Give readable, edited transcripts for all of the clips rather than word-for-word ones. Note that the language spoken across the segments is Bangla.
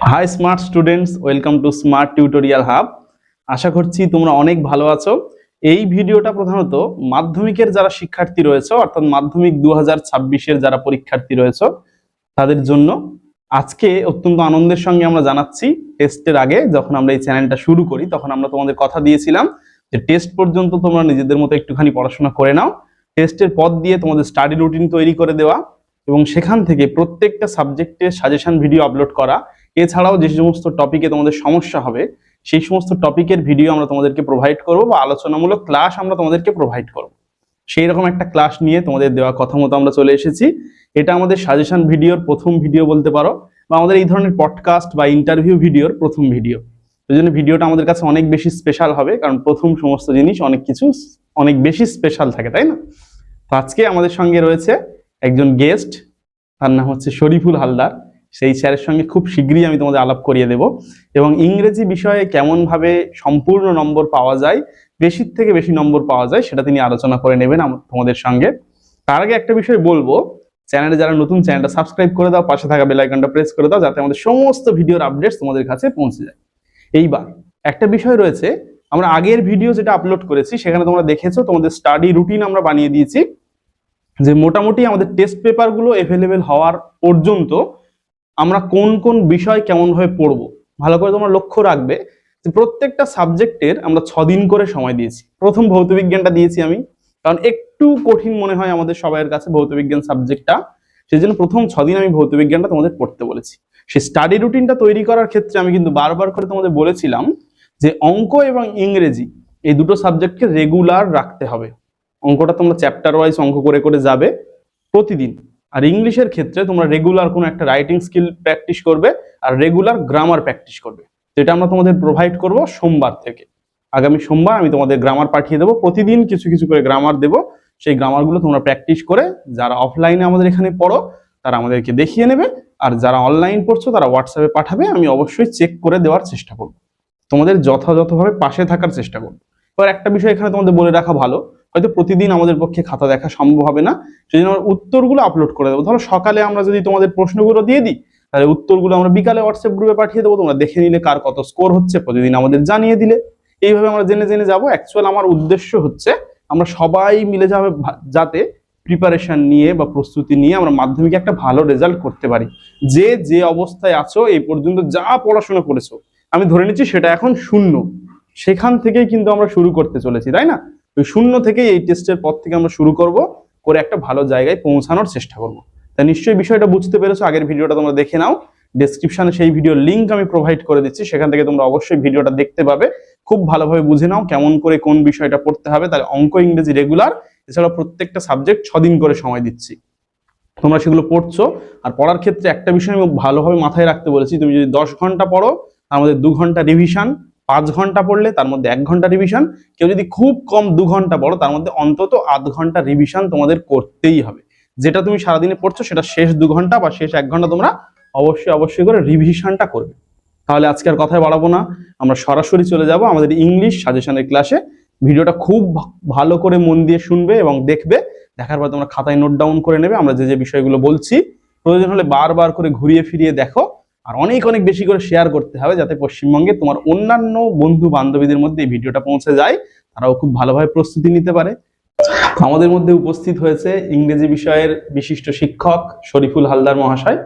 High smart students, welcome to smart tutorial hub. আশা করছি তোমরা অনেক ভালো আছো। এই ভিডিওটা প্রধানত মাধ্যমিকের যারা শিক্ষার্থী রয়েছে, অর্থাৎ মাধ্যমিক 2026-এর যারা পরীক্ষার্থী রয়েছে তাদের জন্য। আজকে অত্যন্ত আনন্দের সঙ্গে আমরা জানাচ্ছি, টেস্টের আগে যখন আমরা এই চ্যানেলটা শুরু করি তখন আমরা তোমাদের কথা দিয়েছিলাম যে টেস্ট পর্যন্ত তোমরা নিজেদের মতো একটুখানি পড়াশোনা করে নাও, টেস্টের পর দিয়ে তোমাদের স্টাডি রুটিন তৈরি করে দেওয়া এবং সেখান থেকে প্রত্যেকটা সাবজেক্টের সাজেশন ভিডিও আপলোড করা। এছাড়াও যে সমস্ত টপিকে তোমাদের সমস্যা হবে সেই সমস্ত টপিকের ভিডিও আমরা তোমাদেরকে প্রোভাইড করব বা আলোচনামূলক ক্লাস আমরা তোমাদেরকে প্রোভাইড করব। সেই রকম একটা ক্লাস নিয়ে তোমাদের দেওয়া কথা মতো আমরা চলে এসেছি। এটা আমাদের সাজেশন ভিডিওর প্রথম ভিডিও বলতে পারো, বা আমাদের এই ধরনের পডকাস্ট বা ইন্টারভিউ ভিডিওর প্রথম ভিডিও। ওই জন্য ভিডিওটা আমাদের কাছে অনেক বেশি স্পেশাল হবে, কারণ প্রথম সমস্ত জিনিস অনেক কিছু অনেক বেশি স্পেশাল থাকে, তাই না? তো আজকে আমাদের সঙ্গে রয়েছে একজন গেস্ট, তার নাম হচ্ছে শরীফুল হালদার। সেই স্যারের সঙ্গে খুব শীঘ্রই আমি তোমাদের আলাপ করিয়ে দেব এবং ইংরেজি বিষয়ে কেমন ভাবে সম্পূর্ণ নম্বর পাওয়া যায়, বেশির থেকে বেশি নম্বর পাওয়া যায়, সেটা তিনি আলোচনা করে নেবেন তোমাদের সঙ্গে। তার আগে একটা বিষয় বলবো, চ্যানেলে যারা নতুন, চ্যানেলটা সাবস্ক্রাইব করে দাও, পাশে থাকা বেল আইকনটা প্রেস করে দাও, যাতে আমাদের সমস্ত ভিডিওর আপডেটস তোমাদের কাছে পৌঁছে যায়। এইবার একটা বিষয় রয়েছে, আমরা আগের ভিডিও যেটা আপলোড করেছি সেখানে তোমরা দেখেছো তোমাদের স্টাডি রুটিন আমরা বানিয়ে দিয়েছি, যে মোটামুটি আমাদের টেস্ট পেপারগুলো অ্যাভেলেবেল হওয়ার পর্যন্ত আমরা কোন কোন বিষয় কেমন ভাবে পড়বো। ভালো করে তোমরা লক্ষ্য রাখবে যে প্রত্যেকটা সাবজেক্টের আমরা 6 দিন করে সময় দিয়েছি। প্রথম ভৌতবিজ্ঞানটা দিয়েছি আমি, কারণ একটু কঠিন মনে হয় আমাদের সবাইয়ের কাছে ভৌতবিজ্ঞান সাবজেক্টটা, সেই জন্য প্রথম 6 দিন আমি ভৌতবিজ্ঞানটা তোমাদের পড়তে বলেছি। সেই স্টাডি রুটিনটা তৈরি করার ক্ষেত্রে আমি কিন্তু বারবার করে তোমাদের বলেছিলাম যে অঙ্ক এবং ইংরেজি এই দুটো সাবজেক্টকে রেগুলার রাখতে হবে। অঙ্কটা তোমরা চ্যাপ্টার ওয়াইজ অঙ্ক করে করে যাবে প্রতিদিন, আর ইংলিশের ক্ষেত্রে তোমরা রেগুলার কোনো একটা রাইটিং স্কিল প্র্যাকটিস করবে আর রেগুলার গ্রামার প্র্যাকটিস করবে। যেটা আমরা তোমাদের প্রোভাইড করব সোমবার থেকে। আগামী সোমবার আমি তোমাদের গ্রামার পাঠিয়ে দেবো, প্রতিদিন কিছু কিছু করে গ্রামার দেবো। সেই গ্রামারগুলো তোমরা প্র্যাকটিস করে যারা অফলাইনে আমাদের এখানে পড়ো তারা আমাদেরকে দেখিয়ে নেবে, আর যারা অনলাইন পড়ছো তারা হোয়াটসঅ্যাপে পাঠাবে। আমি অবশ্যই চেক করে দেওয়ার চেষ্টা করব, তোমাদের যথাযথভাবে পাশে থাকার চেষ্টা করব। এবার একটা বিষয় এখানে তোমাদের বলে রাখা ভালো, হয়তো প্রতিদিন আমাদের পক্ষে খাতা দেখা সম্ভব হবে না, সেই জন্য আমরা উত্তরগুলো আপলোড করে দেবো। ধরো সকালে আমরা যদি তোমাদের প্রশ্নগুলো দিয়ে দিই, তাহলে উত্তরগুলো আমরা বিকালে হোয়াটসঅ্যাপ গ্রুপে পাঠিয়ে দেবো, তোমরা দেখে নিলে কার কত স্কোর হচ্ছে, প্রতিদিন আমাদের জানিয়ে দিলে। এইভাবে আমরা জেনে জেনে যাবো। অ্যাকচুয়াল আমার উদ্দেশ্য হচ্ছে আমরা সবাই মিলে যাবে, যাতে প্রিপারেশন নিয়ে বা প্রস্তুতি নিয়ে আমরা মাধ্যমিকে একটা ভালো রেজাল্ট করতে পারি। যে যে অবস্থায় আছো এই পর্যন্ত যা পড়াশোনা করেছো, আমি ধরে নিচ্ছি সেটা এখন শূন্য, সেখান থেকেই কিন্তু আমরা শুরু করতে চলেছি, তাই না? ওই শূন্য থেকেই এই টেস্টের পর থেকে আমরা শুরু করব, করে একটা ভালো জায়গায় পৌঁছানোর চেষ্টা করব। তাই নিশ্চয়ই বিষয়টা বুঝতে পেরেছো। আগের ভিডিওটা তোমরা দেখে নাও, ডেসক্রিপশনে সেই ভিডিওর লিঙ্ক আমি প্রোভাইড করে দিচ্ছি, সেখান থেকে তোমরা অবশ্যই ভিডিওটা দেখতে পাবে। খুব ভালোভাবে বুঝে নাও কেমন করে কোন বিষয়টা পড়তে হবে। তাহলে অঙ্ক ইংরেজি রেগুলার, এছাড়াও প্রত্যেকটা সাবজেক্ট 6 দিন করে সময় দিচ্ছি, তোমরা সেগুলো পড়ছো। আর পড়ার ক্ষেত্রে একটা বিষয় আমি ভালোভাবে মাথায় রাখতে বলেছি, তুমি যদি 10 ঘন্টা পড়ো তার মধ্যে 2 ঘন্টা রিভিশন, 5 ঘন্টা পড়লে তার মধ্যে 1 ঘন্টা রিভিশন, কেউ যদি খুব কম 2 ঘন্টা পড়ো তার মধ্যে অন্তত আধ ঘন্টা রিভিশন তোমাদের করতেই হবে। যেটা তুমি সারাদিনে পড়ছো সেটা শেষ 2 ঘন্টা বা শেষ 1 ঘন্টা তোমরা অবশ্যই অবশ্যই করে রিভিশনটা করবে। তাহলে আজকে আর কথায় বাড়াবো না, আমরা সরাসরি চলে যাব আমাদের ইংলিশ সাজেশনের ক্লাসে। ভিডিওটা খুব ভালো করে মন দিয়ে শুনবে এবং দেখবে, দেখার পর তোমরা খাতায় নোট ডাউন করে নেবে আমরা যে যে বিষয়গুলো বলছি। প্রয়োজন হলে বারবার করে ঘুরিয়ে ফিরিয়ে দেখো, আর অনেক অনেক বেশি করে শেয়ার করতে হবে, যাতে পশ্চিমবঙ্গে তোমার অন্যান্য বন্ধু বান্ধবীদের মধ্যে এই ভিডিওটা পৌঁছে যায়, তারাও খুব ভালোভাবে প্রস্তুতি নিতে পারে। আমাদের মধ্যে উপস্থিত হয়েছে ইংরেজি বিষয়ের বিশিষ্ট শিক্ষক শরীফুল হালদার মহাশয়।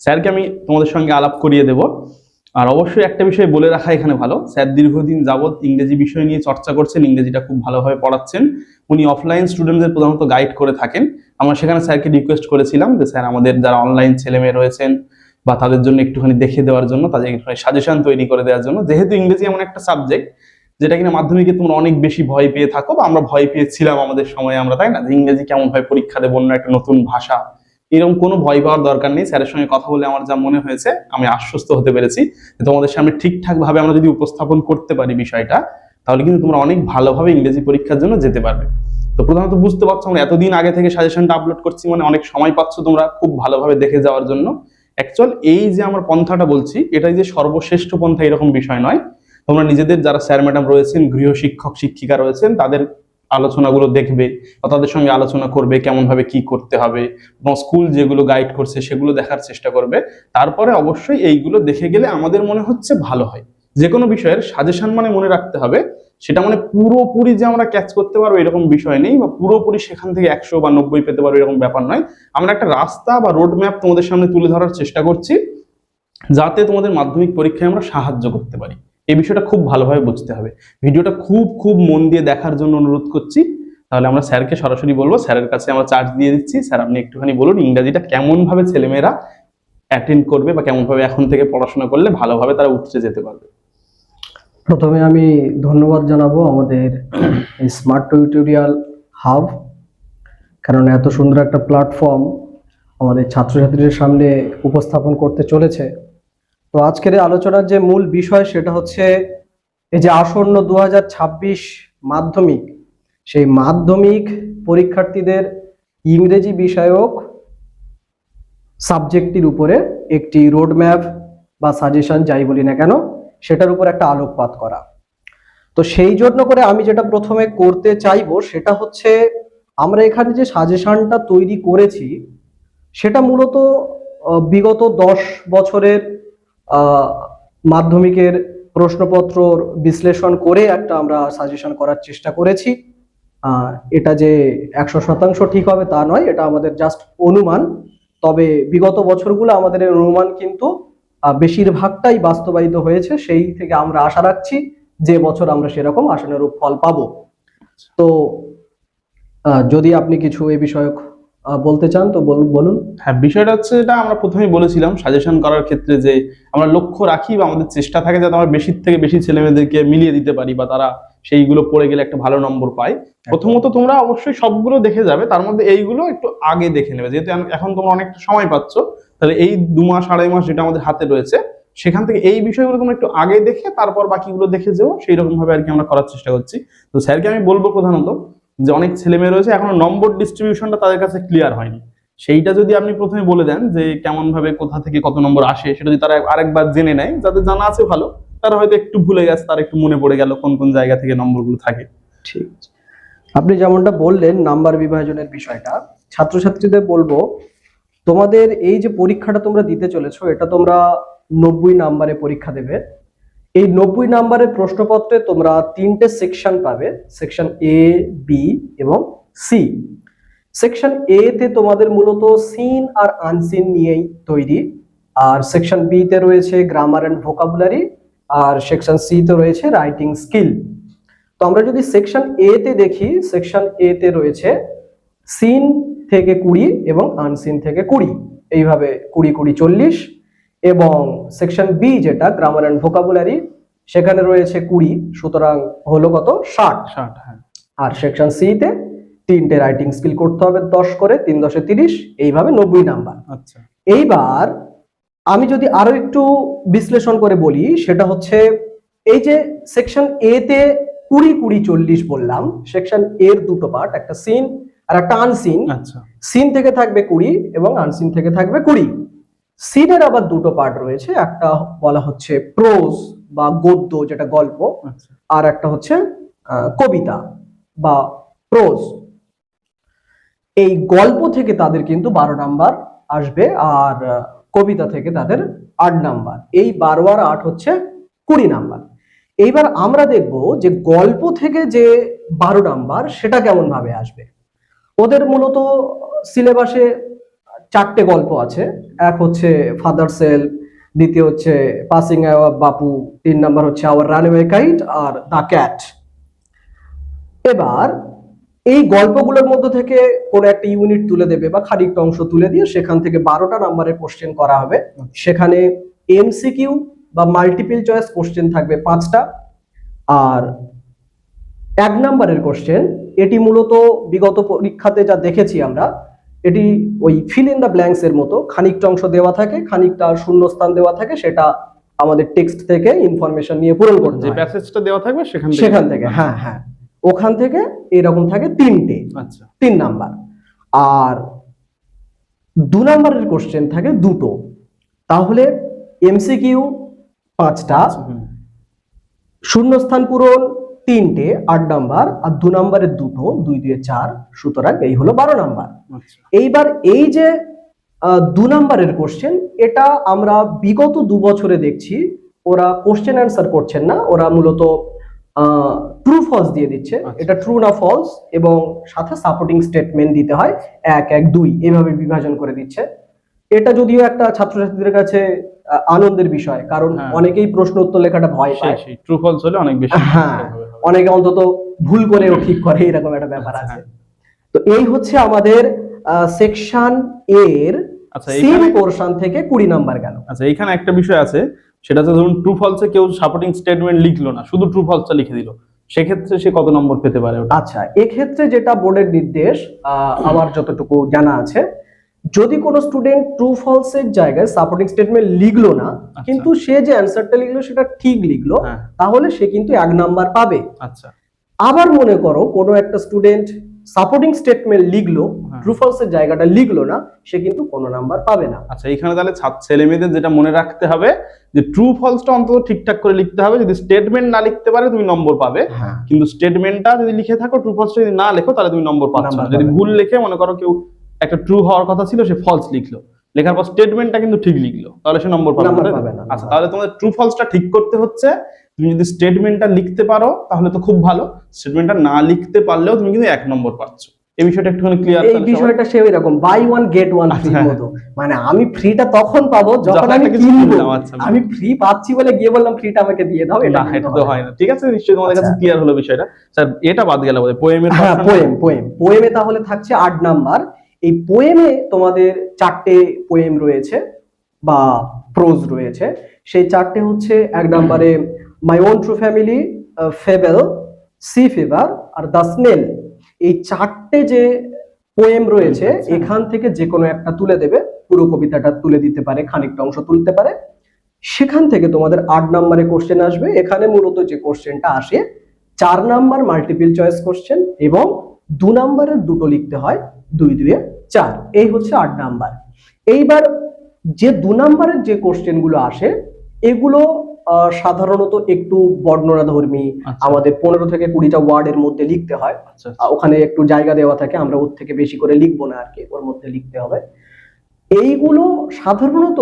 স্যারকে আমি তোমাদের সঙ্গে আলাপ করিয়ে দেব। আর অবশ্যই একটা বিষয় বলে রাখা এখানে ভালো, স্যার দীর্ঘদিন যাবৎ ইংরেজি বিষয় নিয়ে চর্চা করছেন, ইংরেজিটা খুব ভালোভাবে পড়াচ্ছেন। উনি অফলাইন স্টুডেন্টদের প্রধানত গাইড করে থাকেন। আমরা সেখানে স্যারকে রিকোয়েস্ট করেছিলাম যে স্যার আমাদের যারা অনলাইন ছেলেমেয়ে রয়েছেন বা তাদের জন্য একটুখানি দেখে দেওয়ার জন্য, তাদের একটুখানি সাজেশন তৈরি করে দেওয়ার জন্য, যেহেতু ইংরেজি এমন একটা সাবজেক্ট যেটা কিনা মাধ্যমিকে তোমরা অনেক বেশি ভয় পেয়ে থাকো, বা আমরা ভয় পেয়েছিলাম আমাদের সময় আমরা, তাই না? যে ইংরেজি কেমন ভাবে পরীক্ষা দেবো, না একটা নতুন ভাষা, এরকম কোনো ভয় পাওয়ার দরকার নেই। স্যারের সঙ্গে কথা বলে আমার যা মনে হয়েছে, আমি আশ্বস্ত হতে পেরেছি যে তোমাদের সামনে ঠিকঠাক ভাবে আমরা যদি উপস্থাপন করতে পারি বিষয়টা, তাহলে কিন্তু তোমরা অনেক ভালোভাবে ইংরেজি পরীক্ষার জন্য যেতে পারবে। তো প্রধানত বুঝতে পারছো আমরা এতদিন আগে থেকে সাজেশনটা আপলোড করছি, মানে অনেক সময় পাচ্ছ তোমরা খুব ভালোভাবে দেখে যাওয়ার জন্য। অ্যাকচুয়াল এই যে আমার পন্থাটা বলছি, এটাই যে সর্বশ্রেষ্ঠ পন্থা এরকম বিষয় নয়। তোমরা নিজেদের যারা স্যার ম্যাডাম রয়েছেন, গৃহ শিক্ষক শিক্ষিকা রয়েছেন, তাদের আলোচনাগুলো দেখবে বা তাদের সঙ্গে আলোচনা করবে কেমন ভাবে কি করতে হবে, এবং স্কুল যেগুলো গাইড করছে সেগুলো দেখার চেষ্টা করবে। তারপরে অবশ্যই এইগুলো দেখে গেলে আমাদের মনে হচ্ছে ভালো হয়। যে কোনো বিষয়ের সাজেশন মানে মনে রাখতে হবে সেটা মানে পুরোপুরি যে আমরা ক্যাচ করতে পারবো এরকম বিষয় নেই, বা পুরোপুরি সেখান থেকে 100 বা 90 পেতে পারবো এরকম ব্যাপার নয়। আমরা একটা রাস্তা বা রোড ম্যাপ তোমাদের সামনে তুলে ধরার চেষ্টা করছি, যাতে তোমাদের মাধ্যমিক পরীক্ষায় আমরা সাহায্য করতে পারি। এই বিষয়টা খুব ভালোভাবে বুঝতে হবে। ভিডিওটা খুব খুব মন দিয়ে দেখার জন্য অনুরোধ করছি। তাহলে আমরা স্যারকে সরাসরি বলবো, স্যারের কাছে আমরা চার্জ দিয়ে দিচ্ছি। স্যার আপনি একটুখানি বলুন ইংরাজিটা কেমন ভাবে ছেলেমেয়েরা অ্যাটেন্ড করবে বা কেমন ভাবে এখন থেকে পড়াশোনা করলে ভালোভাবে তারা উঠতে যেতে পারবে। প্রথমে আমি ধন্যবাদ জানাবো আমাদের এই স্মার্ট টিউটোরিয়াল হাব, কারণ এত সুন্দর একটা প্ল্যাটফর্ম আমাদের ছাত্রছাত্রীদের সামনে উপস্থাপন করতে চলেছে। তো আজকের এই আলোচনার যে মূল বিষয় সেটা হচ্ছে এই যে আসন্ন 2026 মাধ্যমিক, সেই মাধ্যমিক পরীক্ষার্থীদের ইংরেজি বিষয়ক সাবজেক্টের উপরে একটি রোডম্যাপ বা সাজেশন যাই বলি না কেন সেটার উপর একটা আলোকপাত করা। তো সেই জন্য করে আমি যেটা প্রথমে করতে চাইবো সেটা হচ্ছে আমরা এখানে যে সাজেশনটা তৈরি করেছি সেটা মূলত বিগত 10 বছরের মাধ্যমিকের প্রশ্নপত্র বিশ্লেষণ করে একটা আমরা সাজেশন করার চেষ্টা করেছি। এটা যে 100% ঠিক হবে তা নয়, এটা আমাদের জাস্ট অনুমান। তবে বিগত বছরগুলো আমাদের অনুমান কিন্তু বেশিরভাগটাই বাস্তবায়িত হয়েছে। সেই থেকে আমরা আশা রাখছি যে বছর আমরা সেরকম আশানুরূপ ফল পাবো। তো যদি আপনি কিছু এই বিষয়ে বলতে চান তো বলুন। হ্যাঁ, বিষয়টা হচ্ছে এটা আমরা প্রথমেই বলেছিলাম সাজেশন করার ক্ষেত্রে যে আমরা লক্ষ্য রাখি বা আমাদের চেষ্টা থাকে যাতে আমরা বেশি থেকে বেশি ছেলে মেয়েদেরকে মিলিয়ে দিতে পারি বা তারা সেইগুলো পড়ে গেলে একটা ভালো নম্বর পায়। প্রথমত তোমরা অবশ্যই সবগুলো দেখে যাবে, তার মধ্যে এইগুলো একটু আগে দেখে নেবে, যেহেতু এখন তোমরা অনেকটা সময় পাচ্ছ। তাহলে এই 2 মাস 2.5 মাস যেটা আমাদের হাতে রয়েছে সেখান থেকে এই বিষয়গুলো তোমরা একটু আগে দেখে তারপর বাকিগুলো দেখে যাও, সেই রকম ভাবে আর কি আমরা করার চেষ্টা করছি। তো স্যারকে আমি বলবো প্রধানত যে অনেক ছেলে মেয়ে রয়েছে এখনো নম্বর ডিস্ট্রিবিউশনটা তাদের কাছে ক্লিয়ার হয়নি, সেইটা যদি আপনি প্রথমে বলে দেন যে কেমন ভাবে কোথা থেকে কত নম্বর আসে, সেটা যদি তারা আরেকবার জেনে নেয়, যাদের জানা আছে ভালো, তারা হয়তো একটু ভুলে গেছে, তার একটু মনে পড়ে গেল কোন কোন জায়গা থেকে নম্বরগুলো থাকে। ঠিক আছে, আপনি যেমনটা বললেন নাম্বার বিভাজনের বিষয়টা, ছাত্রছাত্রীদের বলবো তোমাদের এই যে পরীক্ষাটা তোমরা দিতে চলেছো এটা তোমরা 90 নাম্বারে পরীক্ষা দেবে। এই 90 নাম্বারের প্রশ্নপত্রে তোমরা 3টে সেকশন পাবে, সেকশন এ, বি এবং সি। সেকশন এ তে তোমাদের মূলত সিন আর আনসিন নিয়েই তৈরি, আর সেকশন বি তে রয়েছে গ্রামার এন্ড ভোকাবুলারি, আর সেকশন সি তে রয়েছে রাইটিং স্কিল। তো আমরা যদি সেকশন এ তে দেখি, সেকশন এ তে রয়েছে সিন থেকে 20 এবং আনসিন থেকে 20, এইভাবে 20 20 40। এবং সেকশন বি যেটা গ্রামার এন্ড ভোকাবুলারি, সেখানে রয়েছে 20, সুতরাং হলো কত 60। হ্যাঁ। আর সেকশন সি তে 3টে রাইটিং স্কিল করতে হবে 10 করে, 3 10 30, এইভাবে 90 নাম্বার। আচ্ছা, এইবার আমি যদি আরো একটু বিশ্লেষণ করে বলি সেটা হচ্ছে এই যে সেকশন এ তে 20 20 40 বললাম, সেকশন এর দুটো পার্ট, একটা সিন আর একটা আনসিন। আচ্ছা, সিন থেকে থাকবে 20 এবং আনসিন থেকে থাকবে 20। সিনের আবার দুটো পার্ট রয়েছে, একটা বলা হচ্ছে প্রোজ বা গদ্য যেটা গল্প, আচ্ছা, আর একটা হচ্ছে কবিতা বা প্রোজ। এই গল্প থেকে তাদের কিন্তু 12 নাম্বার আসবে, আর কবিতা থেকে তাদের 8 নাম্বার। এই 12 আর 8 হচ্ছে 20 নাম্বার। এইবার আমরা দেখব যে গল্প থেকে যে 12 নাম্বার সেটা কেমন ভাবে আসবে। ওদের মূলত সিলেবাসে 4টে গল্প আছে, এক হচ্ছে ফাদার সেলফ, দ্বিতীয় হচ্ছে পাসিং অ্যাওয়ে বাপু, 3 নাম্বার হচ্ছে আওয়ার রানওয়ে কাইট আর দ্য ক্যাট। এবার এই গল্পগুলোর মধ্যে থেকে কোন একটা ইউনিট তুলে দেবে বা খানিকটা অংশ তুলে দিয়ে সেখান থেকে 12টা নাম্বারের কোশ্চেন করা হবে। সেখানে এমসিকিউ বা মাল্টিপল চয়েস কোশ্চেন থাকবে 5টা, আর 1 নাম্বারের কোশ্চেন, এটি মূলত বিগত পরীক্ষাতে যা দেখেছি আমরা, এটি ওই ফিল ইন দ্য ব্ল্যাঙ্কস এর মতো, খানিকটা অংশ দেওয়া থাকে, খানিকটা শূন্যস্থান দেওয়া থাকে, সেটা আমাদের টেক্সট থেকে ইনফরমেশন নিয়ে পূরণ করতে হয়। যে প্যাসেজটা দেওয়া থাকবে সেখান থেকে হ্যাঁ হ্যাঁ, ওখান থেকে এরকম থাকে 3টে। আচ্ছা, 3 নাম্বার। আর 2 নাম্বারের কোশ্চেন থাকে 2টো। তাহলে এমসিকিউ 5টা, শূন্যস্থান পূরণ 3টে 8 নাম্বার, আর 2 নাম্বারের 2টো, 2 2 4, সুতরাং এই হলো 12 নাম্বার। আচ্ছা এইবার এই যে 2 নাম্বারের কোশ্চেন, এটা আমরা বিগত 2 বছরে দেখছি ওরা কোশ্চেন অ্যান্সার করছেন না, ওরা মূলত ট্রু ফলস দিয়ে দিচ্ছে। আচ্ছা। এটা ট্রু না ফলস, এবং সাথে সাপোর্টিং স্টেটমেন্ট দিতে হয় 1 1 2 এভাবে বিভাজন করে দিচ্ছে। এটা যদিও একটা ছাত্রছাত্রীদের কাছে আনন্দের বিষয়, কারণ হ্যাঁ। অনেকেই প্রশ্ন উত্তর লেখাটা ভয় পায়। সেই ট্রু ফলস হলে অনেক বেশি হ্যাঁ, অনেকে অন্তত ভুল করেও ঠিক করে, এরকম একটা ব্যাপার আছে। তো এই হচ্ছে আমাদের সেকশন এর আচ্ছা সেম এইখানে পোরশন থেকে 20 নাম্বার গেল। আচ্ছা এইখানে একটা বিষয় আছে, সেটা হচ্ছে ধরুন ট্রু ফলসে কেউ সাপোর্টিং স্টেটমেন্ট লিখলো না, শুধু ট্রু ফলসটা লিখে দিল, সেক্ষেত্রে সে কত নম্বর পেতে পারে ওটা? আচ্ছা, এক্ষেত্রে যেটা বোর্ডের নির্দেশ, আমার যতটুকু জানা আছে, যদি কোনো স্টুডেন্ট ট্রু ফলস এর জায়গায় সাপোর্টিং স্টেটমেন্ট লিখলো না, কিন্তু সে যে অ্যান্সারটা লিখলো সেটা ঠিক লিখলো, হ্যাঁ। তাহলে সে কিন্তু 1 নাম্বার পাবে। আচ্ছা আবার মনে করো কোনো একটা স্টুডেন্ট সাপোর্টিং স্টেটমেন্ট লিখলো, হ্যাঁ। ট্রু ফলস এর জায়গাটা লিখলো না, সে কিন্তু কোনো নাম্বার পাবে না। আচ্ছা এইখানে তাহলে ছেলে মেয়েদের যেটা মনে রাখতে হবে যে ট্রু ফলসটা অন্তত ঠিকঠাক করে লিখতে হবে। যদি স্টেটমেন্ট না লিখতে পারে তুমি নম্বর পাবে, হ্যাঁ। কিন্তু স্টেটমেন্টটা যদি লিখে থাকো, ট্রু ফলসটা যদি না লেখো তাহলে তুমি নম্বর পাচ্ছ না। নাম্বার যদি পাবে না। ভুল লিখে মনে করো কেউ একটা ট্রু হওয়ার কথা ছিল, সে ফলস লিখলো, লেখার পর স্টেটমেন্টটা কিন্তু ঠিক লিখলো, তাহলে সে নম্বর পাবে নাম্বার না, তাই তো? পাবে না। আচ্ছা তাহলে তোমাদের ট্রু ফলসটা ঠিক করতে হচ্ছে। তুমি যদি স্টেটমেন্টটা লিখতে পারো তাহলে তো খুব ভালো, স্টেটমেন্টটা না লিখতে পারলেও তুমি কিন্তু 1 নম্বর পাচ্ছ। এই বিষয়টা একটুখানি ক্লিয়ার। এই বিষয়টা সে এরকম buy one get one free আচ্ছা। মতো, মানে আমি ফ্রিটা তখন পাবো যখন যখন আমি একটা কিছু কিনবো। কিনলাম, আচ্ছা। আমি ফ্রি পাচ্ছি বলে গিয়ে বললাম ফ্রিটা আমাকে দিয়ে দাও, এটা না এটা তো হয় না। ঠিক আছে, নিশ্চয়ই তোমাদের কাছে আচ্ছা। ক্লিয়ার হলো বিষয়টা। স্যার এটা বাদ গেল বোধহয় পোয়েমের। হ্যাঁ, পোয়েমে তাহলে থাকছে 8 নাম্বার। এই পোয়েমে তোমাদের 4টে পোয়েম রয়েছে বা প্রোজ রয়েছে। সেই 4টে হচ্ছে 1 নম্বরে my own true family, fable, sea fever আর দ্য স্নেল। এই 4টে যে পোয়েম রয়েছে, আচ্ছা। এখান থেকে যে কোনো একটা তুলে দেবে, পুরো কবিতাটা তুলে দিতে পারে, খানিকটা অংশ তুলতে পারে। সেখান থেকে তোমাদের 8 নম্বরে কোশ্চেন আসবে। এখানে মূলত যে কোশ্চেনটা আসে 4 নাম্বার মাল্টিপল চয়েস কোশ্চেন, এবং 2 নাম্বারের 2টো লিখতে হয়, 2 2 4। এই হচ্ছে 8 নাম্বার। এইবার যে 2 নাম্বারের যে কোশ্চেন গুলো আসে, এগুলো সাধারণত একটু বর্ণনাধর্মী। আচ্ছা। আমাদের 15 থেকে 20টা ওয়ার্ডের মধ্যে লিখতে হয়। আচ্ছা ওখানে একটু জায়গা দেওয়া থাকে, আমরা ওর থেকে বেশি করে লিখবো না আর কি, ওর মধ্যে লিখতে হবে। এইগুলো সাধারণত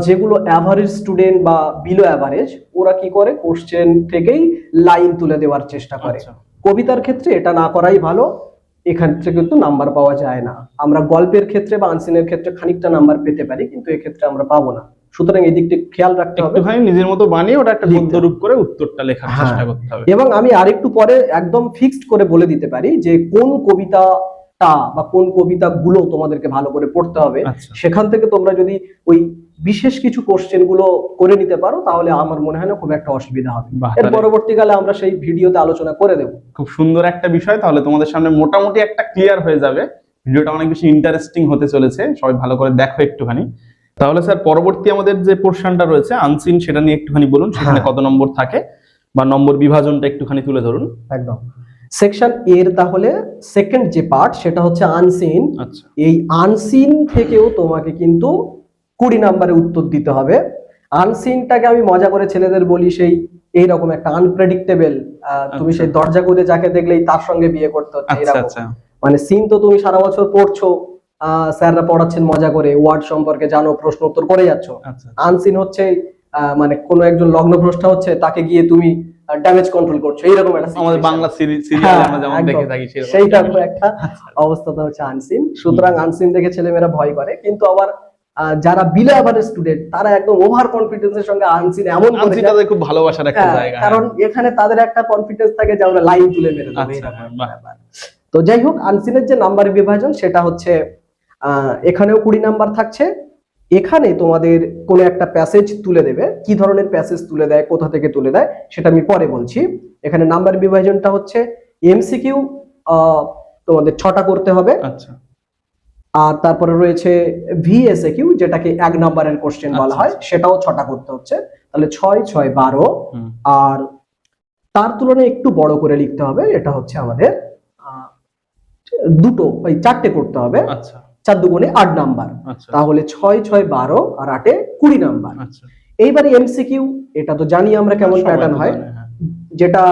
যেগুলো অ্যাভারেজ স্টুডেন্ট বা বিলো অ্যাভারেজ, ওরা কি করে কোশ্চেন থেকেই লাইন তুলে দেওয়ার চেষ্টা করে। আচ্ছা। কবিতার ক্ষেত্রে এটা না করাই ভালো, এখান থেকে কিন্তু নাম্বার পাওয়া যায় না। আমরা গল্পের ক্ষেত্রে বা আনসিনের ক্ষেত্রে খানিকটা নাম্বার পেতে পারি, কিন্তু এক্ষেত্রে আমরা পাবো না। সুতরাং এই দিকটা খেয়াল রাখতে হবে। একটুখানি নিজের মতো বানিয়ে ওটা একটা লিখতে গদ্য রূপ করে উত্তরটা লেখার হ্যাঁ। চেষ্টা করতে হবে। এবং আমি আরেকটু পরে একদম ফিক্সড করে বলে দিতে পারি যে কোন কবিতাটা বা কোন কবিতাগুলো তোমাদেরকে ভালো করে পড়তে হবে। আচ্ছা। সেখান থেকে তোমরা যদি ওই বিশেষ কিছু কোশ্চেন গুলো করে নিতে পারো, তাহলে আমার মনে হয় না খুব একটা অসুবিধা হবে। বাহ, এর তাহলে- পরবর্তীকালে আমরা সেই ভিডিওতে আলোচনা করে দেবো। খুব সুন্দর একটা বিষয়, তাহলে তোমাদের সামনে মোটামুটি একটা ক্লিয়ার হয়ে যাবে। ভিডিওটা অনেক বেশি ইন্টারেস্টিং হতে চলেছে, সবাই ভালো করে দেখো একটুখানি। তাহলে স্যার পরবর্তী আমাদের যে পোর্শনটা রয়েছে আনসিন, সেটা নিয়ে একটুখানি বলুন, সেখানে হ্যাঁ। কত নম্বর থাকে বা নম্বর বিভাজনটা একটুখানি তুলে ধরুন। একদম। সেকশন এর তাহলে সেকেন্ড যে পার্ট, সেটা হচ্ছে আনসিন। আচ্ছা এই আনসিন থেকেও তোমাকে কিন্তু 20 নাম্বারে উত্তর দিতে হবে। আনসিনটাকে আমি মজা করে ছেলেদের বলি সেই এইরকম একটা আনপ্রেডিক্টেবল, তুমি আচ্ছা। সেই দরজা খুলে যাকে দেখলেই তার সঙ্গে বিয়ে করতে হচ্ছে, আচ্ছা এরকম। আচ্ছা মানে সিন তো তুমি সারা বছর পড়ছো, স্যাররা পড়াচ্ছেন মজা করে, ওয়ার্ড সম্পর্কে জানো, প্রশ্ন উত্তর করে যাচ্ছ। আচ্ছা আনসিন হচ্ছে মানে কোনো একজন লগ্নভ্রষ্টা হচ্ছে, তাকে গিয়ে তুমি ড্যামেজ কন্ট্রোল করছো, এইরকম একটা আমাদের situation। বাংলা সিরিয়ালে আমরা যেমন একদম। দেখে থাকি সেরকম। সেইটা একটা অবস্থাটা হচ্ছে আনসিন। সুতরাং আনসিন দেখে ছেলেমেয়েরা ভয় করে, কিন্তু আবার যারা বিলো অ্যাভারেজ স্টুডেন্ট, তারা একদম ওভার কনফিডেন্সের সঙ্গে আনসিন এমন করে আনসিনটা যায়। খুব ভালোবাসার একটা হ্যাঁ, জায়গা। কারণ এখানে তাদের একটা কনফিডেন্স থাকে যে আমরা লাইন তুলে মেরে দেবো, আচ্ছা, এরকম একটা বাহ। ব্যাপার। তো যাই হোক, আনসিনের যে নাম্বার বিভাজন সেটা হচ্ছে এখানেও 20 নাম্বার থাকছে। এখানে তোমাদের কোনো একটা প্যাসেজ তুলে দেবে, কি ধরনের প্যাসেজ তুলে দেয়, কোথা থেকে তুলে দেয়, সেটা আমি পরে বলছি। এখানে নাম্বার বিভাজনটা হচ্ছে এমসিকিউ তোমাদের 6টা করতে হবে, আচ্ছা আর তারপরে রয়েছে ভিএসএকিউ, যেটাকে 1 নাম্বারের কোশ্চেন বলা হয়, সেটাও 6টা করতে হচ্ছে। তাহলে 6 6 12। হুম। আর তার তুলনায় একটু বড় করে লিখতে হবে, এটা হচ্ছে আমাদের 4টে করতে হবে। আচ্ছা 4 দুগুণে 8 নাম্বার। আচ্ছা তাহলে 6 6 12 আর 8 20 নাম্বার। আচ্ছা এইবারে এমসিকিউ, এটা তো জানি আমরা কেমন সবাই তো প্যাটার্ন হয়। জানে, হ্যাঁ। যেটা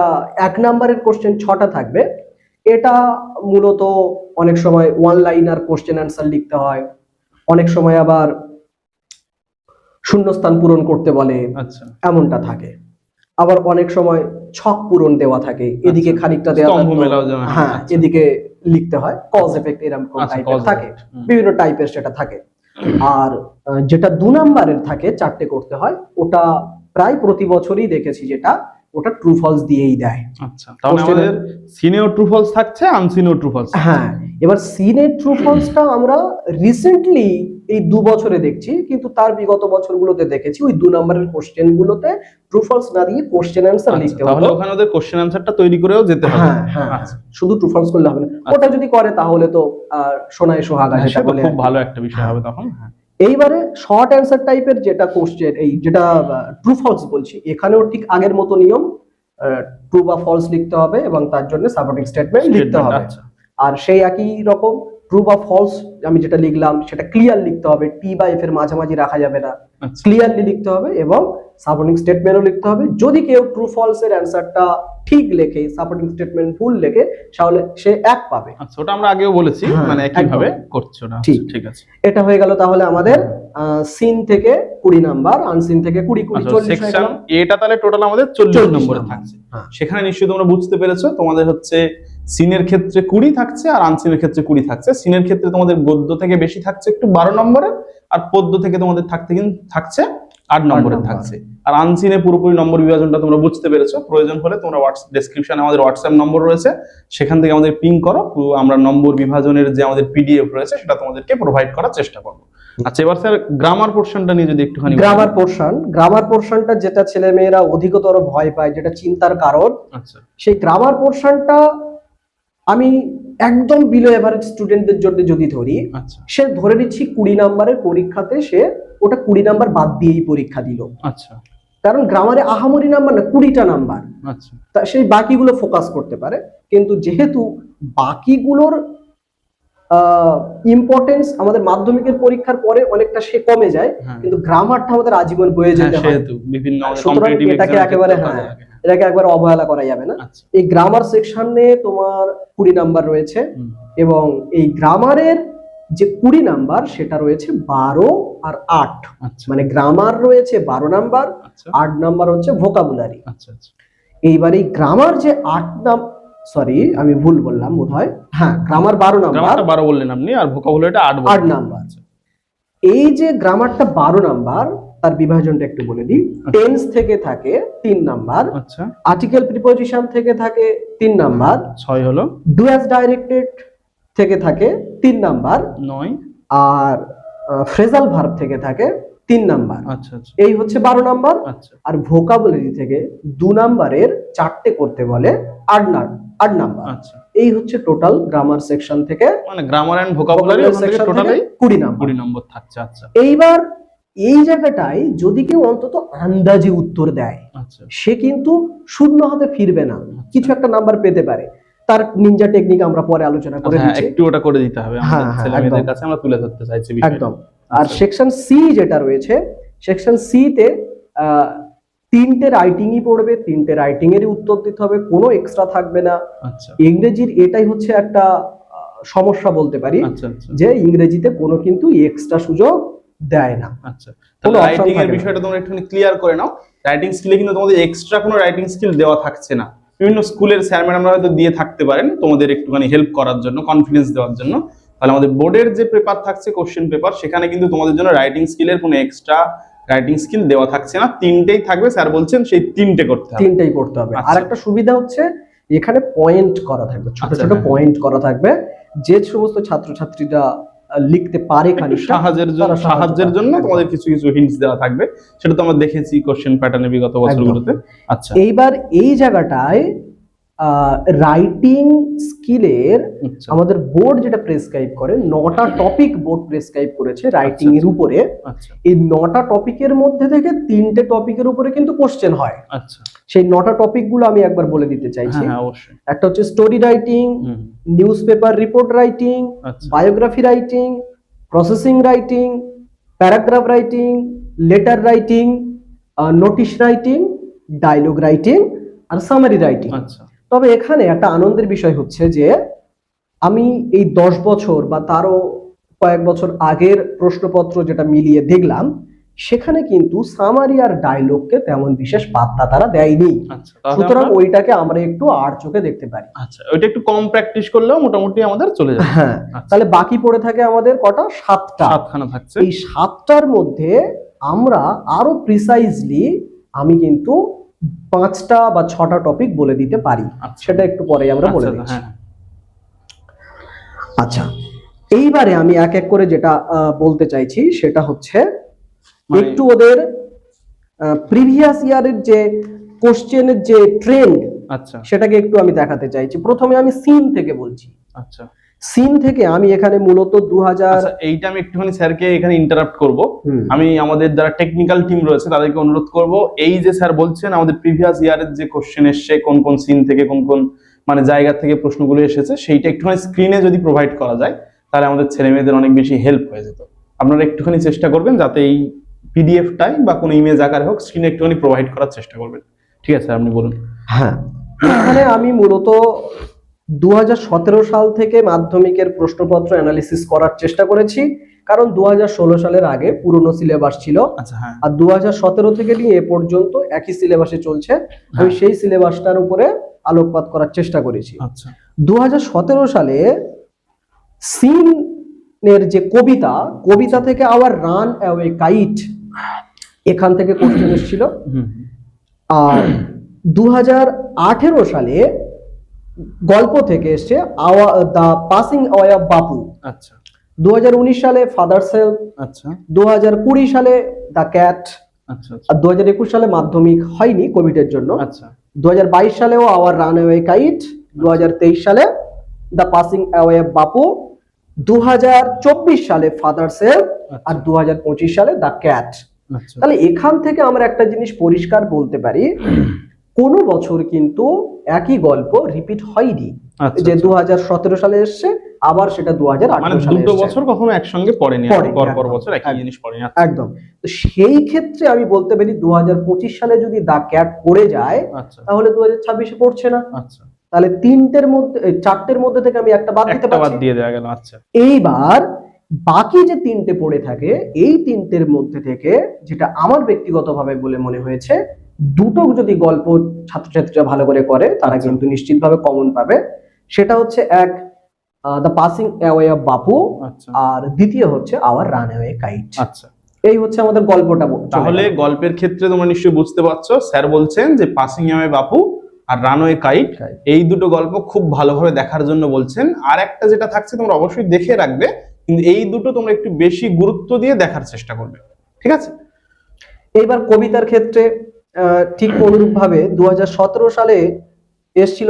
1 নাম্বারের কোশ্চেন 6টা থাকবে, এটা মূলত অনেক সময় ওয়ান লাইনার কোশ্চেন অ্যান্সার লিখতে হয়, অনেক সময় আবার শূন্যস্থান পূরণ করতে বলে, আচ্ছা এমনটা থাকে। আবার অনেক সময় ছক পূরণ দেওয়া থাকে, এদিকে খানিকটা দেওয়া স্তম্ভ থাকলো, মেলাও যেমন, হ্যাঁ আচ্ছা। এদিকে লিখতে হয়, কজ এফেক্ট এরকম আচ্ছা, টাইপের cause থাকে, effect, হুম। বিভিন্ন টাইপের সেটা থাকে। আর যেটা 2 নাম্বারের থাকে 4টে করতে হয়, ওটা প্রায় প্রতি বছরই দেখেছি যেটা ওটা ট্রু ফলস দিয়েই দেয়। আচ্ছা, তাহলে Question- আমাদের সিনেও ট্রু ফলস থাকছে, আনসিনেও ট্রু ফলস। হ্যাঁ, এবার সিনের ট্রু ফলসটা আমরা রিসেন্টলি এই 2 বছরে দেখছি, কিন্তু তার বিগত বছরগুলোতে দেখেছি ওই 2 নাম্বারের কোশ্চেন গুলোতে ট্রু ফলস না দিয়ে কোশ্চেন অ্যান্সার লিখতে তাহলে হতো। ওখানে ওদের কোশ্চেন অ্যানসারটা তৈরি করেও যেতে হবে। হ্যাঁ হ্যাঁ, আচ্ছা, শুধু ট্রু ফলস করলে হবে না, ওটা যদি করে তাহলে তো সোনায় সোহাগা যেটা সেটা বলে খুব আর কি। ভালো একটা বিষয় হবে তখন। হ্যাঁ, এইবারে শর্ট অ্যান্সার টাইপের যেটা কোশ্চেন, এই যেটা ট্রু ফলস বলছি, এখানেও ঠিক আগের মতো নিয়ম, ট্রু বা ফলস লিখতে হবে এবং তার জন্য সাপোর্টিং স্টেটমেন্ট লিখতে statement, হবে। আচ্ছা। আর সেই একই রকম ট্রু বা ফলস আমি যেটা লিখলাম সেটা ক্লিয়ার লিখতে হবে, টি বা এফ এর মাঝামাঝি রাখা যাবে না, আচ্ছা, ক্লিয়ারলি লিখতে হবে এবং সাপোর্টিং স্টেটমেন্টও লিখতে হবে। যদি কেউ ট্রু ফলস এর অ্যান্সারটা ঠিক লেখে, সাপোর্টিং স্টেটমেন্ট ভুল লেখে, তাহলে সে 1 পাবে। আচ্ছা, ওটা আমরা আগেও বলেছি, হ্যাঁ, মানে একই একদম। ভাবে করছো না। ঠিক। ঠিক আছে। এটা হয়ে গেল তাহলে আমাদের সিন থেকে 20 নাম্বার, আনসিন থেকে 20 20 আচ্ছা, 40 হয়ে সেকশন গেল। এটা তাহলে টোটাল আমাদের 40 40 নম্বরে নাম্বার। থাকছে। হ্যাঁ। সেখানে নিশ্চয়ই তোমরা বুঝতে পেরেছো, তোমাদের হচ্ছে সিনের ক্ষেত্রে 20 থাকছে আর আনসিনের ক্ষেত্রে 20 থাকছে। সিনের ক্ষেত্রে তোমাদের গদ্য থেকে বেশি থাকছে একটু 12 নম্বরের, আর পদ্য থেকে তোমাদের থাকছে 8 নম্বরের নম্বর। থাকছে। আর আনসিনে পুরোপুরি নম্বর বিভাজনটা তোমরা বুঝতে পেরেছো। প্রয়োজন হলে তোমরা ডেসক্রিপশনে আমাদের হোয়াটসঅ্যাপ নম্বর রয়েছে, সেখান থেকে আমাদের পিং করো, পুরো আমরা নম্বর বিভাজনের যে আমাদের পিডিএফ রয়েছে সেটা তোমাদেরকে প্রোভাইড করার চেষ্টা করবো। আচ্ছা, এবার স্যার গ্রামার পোর্শনটা নিয়ে যদি একটুখানি বলেন। গ্রামার পোর্শনটা যেটা ছেলে মেয়েরা অধিকতর ভয় পায়, যেটা চিন্তার কারণ, আচ্ছা, সেই গ্রামার পোর্শনটা আমি একদম বিলো এভারেজ স্টুডেন্টদের জন্য যদি ধরি, আচ্ছা, সে ধরে নিচ্ছি 20 নাম্বারের পরীক্ষাতে সে ওটা 20 নাম্বার বাদ দিয়েই পরীক্ষা দিল, আচ্ছা, কারণ গ্রামারে আহামরি নাম্বার না, 20টা নাম্বার, আচ্ছা, তা সেই বাকিগুলো ফোকাস করতে পারে। কিন্তু যেহেতু বাকিগুলোর ইম্পর্টেন্স আমাদের মাধ্যমিকের পরীক্ষার পরে অনেকটা সে কমে যায়, হ্যাঁ। কিন্তু গ্রামারটা আমাদের আজীবন বয়ে যেতে হয়, সেহেতু বিভিন্ন সুতরাং কম্পিটিটিভ এটাকে একেবারে এটাকে একবার অবহেলা করা যাবে না। আচ্ছা, এই গ্রামার সেকশনে তোমার 20 নাম্বার রয়েছে, হুম, এবং এই গ্রামারের যে 20 নাম্বার সেটা রয়েছে 12 আর 8, আচ্ছা, মানে গ্রামার রয়েছে 12 নাম্বার, আচ্ছা, 8 নাম্বার হচ্ছে ভোকাবুলারি। আচ্ছা, আচ্ছা, এইবার এই গ্রামার যে 8 আমি ভুল বললাম বোধহয়, হ্যাঁ গ্রামার 12 নাম্বার, গ্রামারটা 12 বললেন আপনি, আর ভোকাবুলারিটা 8 8 বললেন। নাম্বার। এই যে গ্রামারটা 12 নাম্বার, তার বিভাজনটা একটু বলে দিই। টেন্স থেকে থাকে 3 নাম্বার, আচ্ছা, আর্টিকেল প্রিপোজিশন থেকে থাকে 3 নাম্বার, 6 হলো, ডু অ্যাজ ডাইরেক্টেড থেকে থাকে 3 নাম্বার, 9, আর ফ্রেজাল ভার্ব থেকে থাকে 3 নাম্বার। আচ্ছা, আচ্ছা, এই হচ্ছে 12 নাম্বার। আচ্ছা, আর ভোকাবুলারি থেকে 2 নাম্বারের 4টে করতে বলে 8 নাম্বার। আচ্ছা, এই হচ্ছে টোটাল গ্রামার সেকশন থেকে, মানে গ্রামার এন্ড ভোকাবুলারি ওখান থেকে টোটালি 20 নাম্বার। 20 নম্বর থাকছে। আচ্ছা, এইবার এই জায়গাটায় যদি কেউ অন্তত আন্দাজে উত্তর দেয়, আচ্ছা, সে কিন্তু শূন্য হাতে ফিরবে না, কিছু একটা নাম্বার পেতে পারে। তার নিনজা টেকনিক আমরা পরে আলোচনা করে হ্যাঁ, দিচ্ছি, একটু ওটা করে দিতে হবে আমাদের হ্যাঁ, হ্যাঁ, ছেলেমেয়েদের একদম। কাছে আমরা তুলে ধরতে চাইছি বিষয়টা। একদম। আর আচ্ছা, সেকশন সি যেটা রয়েছে, সেকশন সি তে 3টে রাইটিংই পড়বে, 3টে রাইটিং এরই উত্তর দিতে হবে, কোনো এক্সট্রা থাকবে না। আচ্ছা, ইংরেজির এটাই হচ্ছে একটা সমস্যা বলতে পারি, আচ্ছা, আচ্ছা, যে ইংরেজিতে কোনো কিন্তু এক্সট্রা সুযোগ দেয় না। আচ্ছা, কোনো তাহলে option রাইটিং এর থাকে না। বিষয়টা তোমরা একটুখানি ক্লিয়ার করে নাও। রাইটিং স্কিলে কিন্তু তোমাদের এক্সট্রা কোনো রাইটিং স্কিল দেওয়া থাকছে না। বিভিন্ন স্কুলের স্যার ম্যাডামরা হয়তো দিয়ে থাকতে পারেন তোমাদের একটুখানি হেল্প করার জন্য, কনফিডেন্স দেওয়ার জন্য। তাহলে আমাদের বোর্ডের যে পেপার থাকছে, কোশ্চেন পেপার, সেখানে কিন্তু তোমাদের জন্য রাইটিং স্কিলের কোনো এক্সট্রা রাইটিং স্কিল দেওয়া থাকছে না, 3টেই থাকবে। স্যার বলছেন সেই 3টে করতে হবে। 3টেই পড়তে হবে। আচ্ছা। আর একটা সুবিধা হচ্ছে এখানে পয়েন্ট করা থাকবে, ছোট আচ্ছা, ছোট হ্যাঁ। পয়েন্ট করা থাকবে, যে সমস্ত ছাত্রছাত্রীরা লিখতে পারে একটু খানিকটা, সাহায্যের জন্য তারা সাহায্যের জন্য একদম। তোমাদের কিছু কিছু হিন্টস দেওয়া থাকবে, সেটা তো আমরা দেখেছি কোশ্চেন প্যাটার্নে বিগত বছরগুলোতে। আচ্ছা, এইবার এই জায়গাটায় রাইটিং স্কিলের আচ্ছা, আমাদের বোর্ড যেটা প্রেসক্রাইব করে, 9টা টপিক বোর্ড প্রেসক্রাইব করেছে রাইটিং এর উপরে। আচ্ছা, এই 9টা টপিকের মধ্যে থেকে 3টে টপিকের উপরে কিন্তু কোশ্চেন হয়। আচ্ছা, সেই 9টা টপিক গুলো আমি একবার বলে দিতে চাইছি। হ্যাঁ, হ্যাঁ, অবশ্যই। একটা হচ্ছে story writing, hmm, news paper report writing, আচ্ছা, biography writing, processing writing, paragraph writing, letter writing, notice writing, dialogue writing, আর সামারি রাইটিং। আচ্ছা তবে এখানে একটা আনন্দের বিষয় হচ্ছে যে আমি এই 10 বছর বা তারও কয়েক বছর আগের প্রশ্নপত্র যেটা মিলিয়ে দেখলাম, সেখানে কিন্তু সামারি আর ডায়লগকে তেমন বিশেষ পাত্তা তারা দেয়নি। আচ্ছা, তাহলে সুতরাং আমরা ওইটাকে আমরা একটু আর চোখে দেখতে পারি। আচ্ছা ওইটা একটু কম প্র্যাকটিস করলেও মোটামুটি আমাদের চলে যাবে। হ্যাঁ, আচ্ছা, তাহলে বাকি পড়ে থাকে আমাদের কটা? 7টা। 7খানা থাকছে। এই 7টার মধ্যে আমরা আরো প্রিসাইজলি আমি কিন্তু 5টা বা 6টা টপিক বলে দিতে পারি। আচ্ছা। সেটা একটু পরে আমরা বলে আচ্ছা, দিচ্ছি। হ্যাঁ। আচ্ছা, এইবারে আমি এক এক করে যেটা বলতে চাইছি সেটা হচ্ছে মানে- একটু ওদের প্রিভিয়াস ইয়ারের যে কোশ্চেনের যে ট্রেন্ড আচ্ছা সেটাকে একটু আমি দেখাতে চাইছি। প্রথমে আমি সিন থেকে বলছি। আচ্ছা সিন থেকে আমি এখানে মূলত 2000। আচ্ছা, এইটা আমি একটুখানি স্যারকে এখানে ইন্টারাপ্ট করব। হুম। আমি আমাদের যারা টেকনিক্যাল টিম রয়েছে তাদেরকে অনুরোধ করব, এই যে স্যার বলছেন আমাদের প্রিভিয়াস ইয়ারের যে কোশ্চেন এসছে, কোন কোন সিন থেকে কোন কোন মানে জায়গা থেকে প্রশ্নগুলো এসেছে, সেইটা একটুখানি স্ক্রিনে যদি প্রোভাইড করা যায় তাহলে আমাদের ছেলে মেয়েদের অনেক বেশি হেল্প হয়ে যেত। আপনারা একটুখানি চেষ্টা করবেন যাতে এই পিডিএফটাই বা কোনো ইমেজ আকারে হোক স্ক্রিনে একটুখানি প্রোভাইড করার চেষ্টা করবেন। ঠিক আছে, আপনি বলুন। হ্যাঁ, এখানে আমি মূলত 2017 সাল থেকে মাধ্যমিকের প্রশ্নপত্র অ্যানালিসিস করার চেষ্টা করেছি, কারণ 2016 সালের আগে পুরনো সিলেবাস ছিল। আচ্ছা, হ্যাঁ। আর 2017 থেকে নিয়ে এ পর্যন্ত একই সিলেবাসে চলছে। আমি সেই সিলেবাসটার উপরে আলোকপাত করার চেষ্টা করেছি। আচ্ছা 2017 সালে সিনের যে কবিতা থেকে আওয়ার রান অ্যাওয়ে কাইট, এখান থেকে কোশ্চেন এসেছিল। হুম আর 2018 সালে গল্প থেকে এসছে দ্য পাসিং অ্যাওয়ে অফ বাপু। আচ্ছা 2019 সালে ফাদার সেলফ। আচ্ছা 2020 সালে দ্য ক্যাট। আচ্ছা আর 2021 সালে মাধ্যমিক হয়নি কোভিডের জন্য। আচ্ছা 2022 সালেও আওয়ার রানওয়ে কাইট। 2023 সালে দ্য পাসিং অ্যাওয়ে অফ বাপু। 2024 সালে ফাদার সেলফ। আর 2025 সালে দ্য ক্যাট। আচ্ছা তাহলে এখান থেকে আমরা একটা জিনিস পরিষ্কার বলতে পারি, কোনো বছর কিন্তু একই গল্প রিপিট হয়নি। আচ্ছা, যে আচ্ছা। 2017 সালে এসছে, আবার সেটা 2018 মানে সালে দুটো এসছে। বছর কখনো একসঙ্গে পড়েনি, পড়েনি, পর পর একদম, বছর একই একদম। জিনিস পড়েনি। একদম। তো সেই ক্ষেত্রে আমি বলতে পারি 2025 সালে যদি দা ক্যাট পড়ে যায় আচ্ছা তাহলে 2026-এ পড়ছে না। আচ্ছা, তাহলে 4টের মধ্যে থেকে আমি একটা বাদ দিতে একটা বাদ পারছি। দিয়ে দেওয়া গেল। আচ্ছা এইবার বাকি যে 3টে পড়ে থাকে, এই 3টের মধ্যে থেকে যেটা আমার ব্যক্তিগতভাবে বলে মনে হয়েছে, দুটো যদি গল্প ছাত্রছাত্রীরা ভালো করে করে তারা আচ্ছা। কিন্তু নিশ্চিতভাবে কমন পাবে। সেটা হচ্ছে এক দ্য পাসিং অ্যাওয়ে অফ বাপু, আচ্ছা আর দ্বিতীয় হচ্ছে আওয়ার রানওয়ে কাইট। আচ্ছা। এই হচ্ছে আমাদের গল্পটা। তাহলে গল্পের ক্ষেত্রে তোমরা নিশ্চয়ই বুঝতে পারছো, স্যার বলছেন যে পাসিং অ্যাওয়ে বাপু আর রানওয়ে কাইট, এই দুটো গল্প খুব ভালোভাবে দেখার জন্য বলছেন। আর একটা যেটা থাকছে তোমরা অবশ্যই দেখে রাখবে, কিন্তু এই দুটো তোমরা একটু বেশি গুরুত্ব দিয়ে দেখার চেষ্টা করবে। ঠিক আছে। এইবার কবিতার ক্ষেত্রে ঠিক অনুরূপ ভাবে 2017 সালে এসেছিল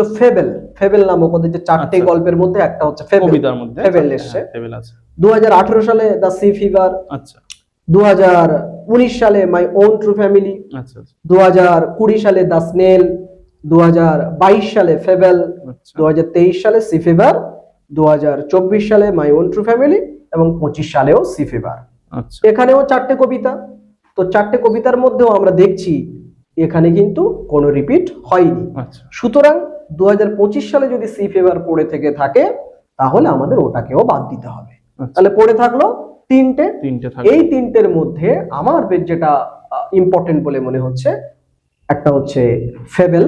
ফেবেল নামক ওদের যে 4টে আচ্ছা। গল্পের মধ্যে একটা হচ্ছে কবিতার মধ্যে ফেবেল এসছে। ফেবেল আছে। 2018 সালে দ্য সি ফিভার। আচ্ছা 2019 সালে মাই ওন ট্রু ফ্যামিলি। আচ্ছা 2020 সালে দ্য স্নেল। 2022 সালে ফেবেল। আচ্ছা 2023 সালে সি ফিভার। 2024 সালে মাই ওন ট্রু ফ্যামিলি এবং 25 সালেও সি ফিভার। আচ্ছা এখানেও 4টে কবিতা। তো 4টে কবিতার মধ্যেও আমরা দেখছি এখানে কিন্তু কোনো রিপিট হয়নি। আচ্ছা সুতরাং 2025 সালে যদি সি ফিভার পড়ে থেকে থাকে তাহলে আমাদের ওটাকেও বাদ দিতে হবে। তাহলে পড়ে থাকলো 3টে। এই 3টের মধ্যে আমার যেটা ইম্পর্টেন্ট বলে মনে হচ্ছে, একটা হচ্ছে ফেবেল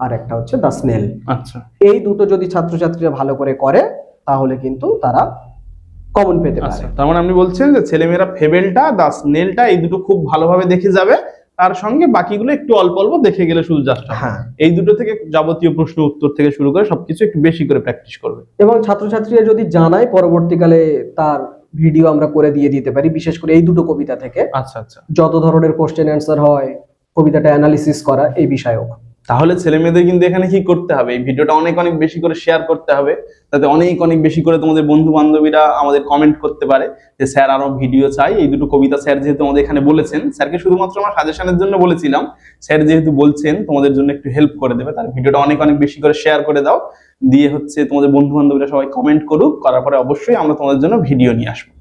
আর একটা হচ্ছে দ্য স্নেল। আচ্ছা এই দুটো যদি ছাত্রছাত্রীরা ভালো করে করে তাহলে কিন্তু তারা কমন পেতে পারে। তার মানে আপনি বলছেন যে ছেলেমেয়েরা ফেবেলটা, দ্য স্নেলটা এই দুটো খুব ভালোভাবে দেখে যাবে, তার সঙ্গে বাকিগুলো একটু অল্প অল্প দেখে গেলে শুধু জাস্ট। হ্যাঁ, এই দুটো থেকে যাবতীয় প্রশ্ন উত্তর থেকে শুরু করে সবকিছু একটু বেশি করে প্র্যাকটিস করবে। এবং ছাত্রছাত্রীরা যদি জানায় পরবর্তীকালে তার ভিডিও আমরা করে দিয়ে দিতে পারি, বিশেষ করে এই দুটো কবিতা থেকে আচ্ছা আচ্ছা, যত ধরনের কোশ্চেন অ্যান্সার হয়, কবিতাটা অ্যানালিসিস করা, এই বিষয়ক। তাহলে ছেলে মেয়েদের কিন্তু এখানে কি করতে হবে, এই ভিডিওটা অনেক অনেক বেশি করে শেয়ার করতে হবে, যাতে অনেক অনেক বেশি করে তোমাদের বন্ধু বান্ধবীরা আমাদের কমেন্ট করতে পারে যে স্যার আরো ভিডিও চাই। এই দুটো কবিতা স্যার যেহেতু আমাদের এখানে বলেছেন, স্যারকে শুধুমাত্র আমার সাজেশনের জন্য বলেছিলাম, স্যার যেহেতু বলছেন তোমাদের জন্য একটু হেল্প করে দেবে, তার ভিডিওটা অনেক অনেক বেশি করে শেয়ার করে দাও, দিয়ে হচ্ছে তোমাদের বন্ধু বান্ধবীরা সবাই কমেন্ট করুক, করার পরে অবশ্যই আমরা তোমাদের জন্য ভিডিও নিয়ে আসবো।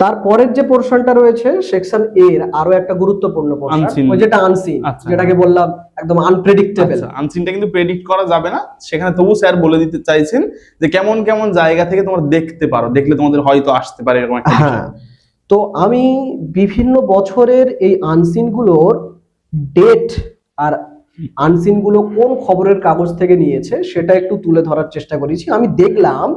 তারপরের যে পোর্শনটা রয়েছে সেকশন এ এর আরো একটা গুরুত্বপূর্ণ পোর্শন, Unseen। ওই যেটা আনসিন, আচ্ছা। যেটাকে বললাম একদম আনপ্রেডিক্টেবল। আনসিনটা কিন্তু প্রেডিক্ট করা যাবে না, সেখানে তবু স্যার বলে দিতে চাইছেন যে কেমন কেমন জায়গা থেকে তোমরা দেখতে পারো, দেখলে তোমাদের হয়তো আসতে পারে এরকম একটা বিষয়। হ্যাঁ, তো আমি বিভিন্ন বছরের এই আনসিন গুলোর ডেট আর আনসিন গুলো কোন খবরের কাগজ থেকে নিয়েছে সেটা একটু তুলে ধরার চেষ্টা করেছি। আমি দেখলাম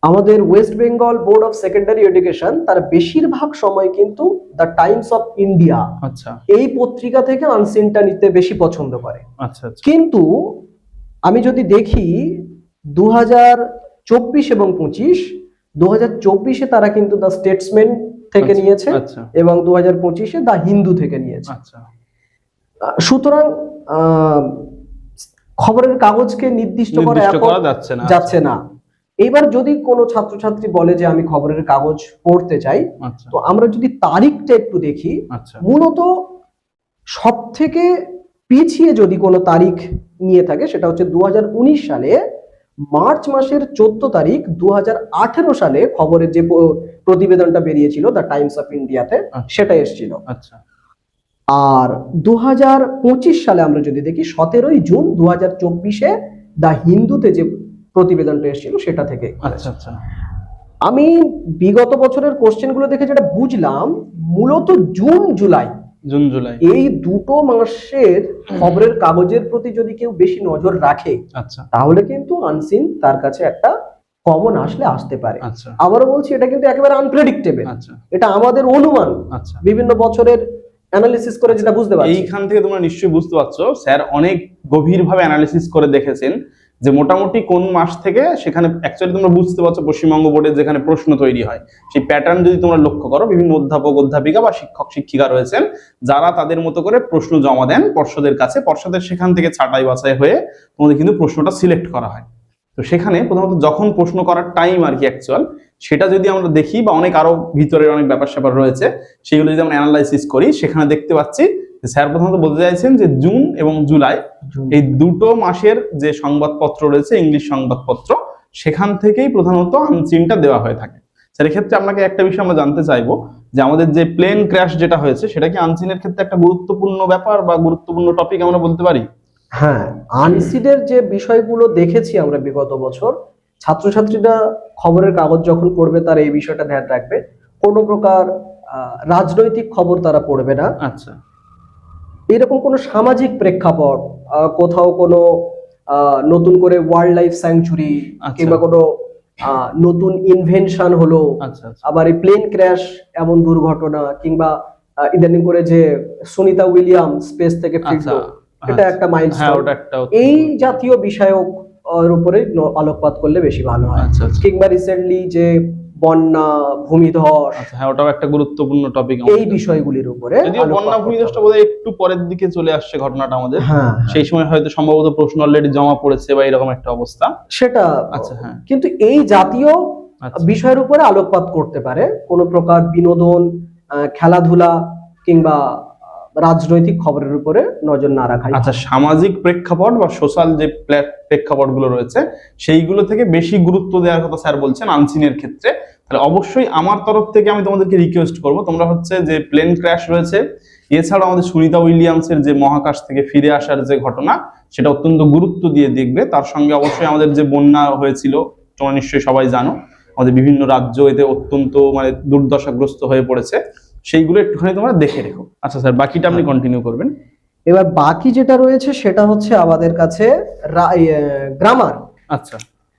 আমাদের West Bengal board of secondary education তার বেশিরভাগ সময় কিন্তু দ্য টাইমস অফ ইন্ডিয়া আচ্ছা এই পত্রিকা থেকে আনসিনটা নিতে বেশি পছন্দ করে। আচ্ছা আচ্ছা কিন্তু আমি যদি দেখি 2024 এবং 25, 2024-এ তারা কিন্তু দ্য স্টেটসম্যান থেকে আচ্ছা, নিয়েছে আচ্ছা এবং 2025-এ দ্য হিন্দু থেকে নিয়েছে। আচ্ছা সুতরাং খবরের কাগজকে নির্দিষ্ট করা নির্দিষ্ট এখন করা যাচ্ছে না। যাচ্ছে না। এইবার যদি কোনো ছাত্রছাত্রী বলে যে আমি খবরের কাগজ পড়তে চাই, আচ্ছা তো আমরা যদি তারিখটা একটু দেখি, আচ্ছা মূলত সব থেকে পিছিয়ে যদি কোনো তারিখ নিয়ে থাকে সেটা হচ্ছে 2019 সালে মার্চ মাসের 14 তারিখ 2018 সালে খবরের যে প্রতিবেদনটা বেরিয়েছিল দ্য টাইমস অফ ইন্ডিয়াতে, সেটা এসেছিল। আচ্ছা আর 2025 সালে আমরা যদি দেখি 17 জুন 2024-এ দ্য হিন্দুতে যে প্রতিবেদনটা এসেছিল সেটা থেকে। আচ্ছা আচ্ছা আমি বিগত বছরের কোশ্চেন গুলো দেখে যেটা বুঝলাম, মূলত জুন জুলাই জুন জুলাই এই দুটো মাসের খবরের কাগজের প্রতি যদি কেউ বেশি নজর রাখে আচ্ছা তাহলে কিন্তু আনসিন তার কাছে একটা কমন আসতে পারে। আচ্ছা আবারও বলছি, এটা কিন্তু একেবারে আনপ্রেডিক্টেবল, আচ্ছা এটা আমাদের অনুমান আচ্ছা বিভিন্ন বছরের অ্যানালিসিস করে যেটা বুঝতে পারছি। এইখান থেকে তোমরা নিশ্চয়ই বুঝতে পারছো স্যার অনেক গভীরভাবে অ্যানালিসিস করে দেখেছেন যে মোটামুটি কোন মাস থেকে সেখানে অ্যাকচুয়ালি তোমরা বুঝতে পারছো পশ্চিমবঙ্গ বোর্ডে যেখানে প্রশ্ন তৈরি হয় সেই প্যাটার্ন যদি তোমরা লক্ষ্য করো, বিভিন্ন অধ্যাপক অধ্যাপিকা বা শিক্ষক শিক্ষিকা রয়েছেন যারা তাদের মতো করে প্রশ্ন জমা দেন পর্ষদের কাছে, পর্ষদের সেখান থেকে ছাঁটাই বাছাই হয়ে তোমাদের কিন্তু প্রশ্নটা সিলেক্ট করা হয়। তো সেখানে প্রথমত যখন প্রশ্ন করার টাইম আর কি অ্যাকচুয়াল, সেটা যদি আমরা দেখি বা অনেক আরো ভিতরের অনেক ব্যাপার স্যাপার রয়েছে সেগুলো যদি আমরা অ্যানালাইসিস করি, সেখানে দেখতে পাচ্ছি স্যার প্রথমত বলতে চাইছেন যে জুন এবং জুলাই এই দুটো মাসের যে সংবাদপত্র রয়েছে ইংলিশ সংবাদপত্র, সেখান থেকেই প্রধানত আনসিনটা দেওয়া হয়ে থাকে। স্যার এক্ষেত্রে আপনাকে একটা বিষয় আমরা জানতে চাইবো যে আমাদের যে প্লেন ক্র্যাশ যেটা হয়েছে সেটা কি আনসিনের ক্ষেত্রে একটা গুরুত্বপূর্ণ ব্যাপার বা গুরুত্বপূর্ণ টপিক আমরা বলতে পারি? হ্যাঁ, আনসিনের যে বিষয়গুলো দেখেছি আমরা বিগত বছর, ছাত্রছাত্রীরা খবরের কাগজ যখন পড়বে তারা এই বিষয়টা ধ্যান রাখবে, কোনো প্রকার রাজনৈতিক খবর তারা পড়বে না। আচ্ছা এরকম কোনো সামাজিক প্রেক্ষাপট, কোথাও কোনো নতুন করে ওয়াইল্ড লাইফ স্যাংচুরি আচ্ছা। কিংবা কোনো নতুন ইনভেনশন হলো, আচ্ছা আচ্ছা আবার এই প্লেন ক্র্যাশ এমন দুর্ঘটনা, কিংবা ইদানিং করে যে সুনিতা উইলিয়াম স্পেস থেকে ফিরলো, এটা একটা হ্যাঁ মাইলস্টোন, ওটা একটা এই জাতীয় বিষয়ক এর উপরে আলোকপাত করলে বেশি ভালো হয়। আচ্ছা আচ্ছা কিংবা রিসেন্টলি যে বন্যা ভূমিধস, আচ্ছা হ্যাঁ ওটাও একটা গুরুত্বপূর্ণ টপিক। এই বিষয়গুলির উপরে যদিও বন্যা ভূমিধসটা বোধহয় একটু পরের দিকে চলে আসছে ঘটনাটা আমাদের, হ্যাঁ সেই সময় হয়তো সম্ভবত প্রশ্ন অলরেডি জমা পড়েছে বা এরকম একটা অবস্থা। সেটা। আচ্ছা হ্যাঁ কিন্তু এই জাতীয় আচ্ছা বিষয়ের উপরে আলোকপাত করতে পারে, কোনো প্রকার বিনোদন, খেলাধুলা কিংবা রাজনৈতিক খবরের উপরে নজর না রাখা। আচ্ছা সামাজিক প্রেক্ষাপট বা সোশ্যাল যে প্রেক্ষাপট গুলো রয়েছে সেইগুলো থেকে বেশি গুরুত্ব দেওয়ার কথা স্যার বলছেন আনসিনের ক্ষেত্রে। তাহলে অবশ্যই আমার তরফ থেকে আমি তোমাদেরকে রিকোয়েস্ট করবো, তোমরা হচ্ছে যে প্লেন ক্র্যাশ রয়েছে, এছাড়া আমাদের সুনিতা উইলিয়ামসের যে মহাকাশ থেকে ফিরে আসার যে ঘটনা সেটা অত্যন্ত গুরুত্ব দিয়ে দেখবে। তার সঙ্গে অবশ্যই আমাদের যে বন্যা হয়েছিল তোমরা নিশ্চয়ই সবাই জানো, আমাদের বিভিন্ন রাজ্য এতে অত্যন্ত মানে দুর্দশাগ্রস্ত হয়ে পড়েছে, সেইগুলো একটুখানি তোমরা দেখে রেখো। আচ্ছা স্যার বাকিটা আপনি কন্টিনিউ করবেন। এবার বাকি যেটা রয়েছে সেটা হচ্ছে আমাদের কাছে গ্রামার। আচ্ছা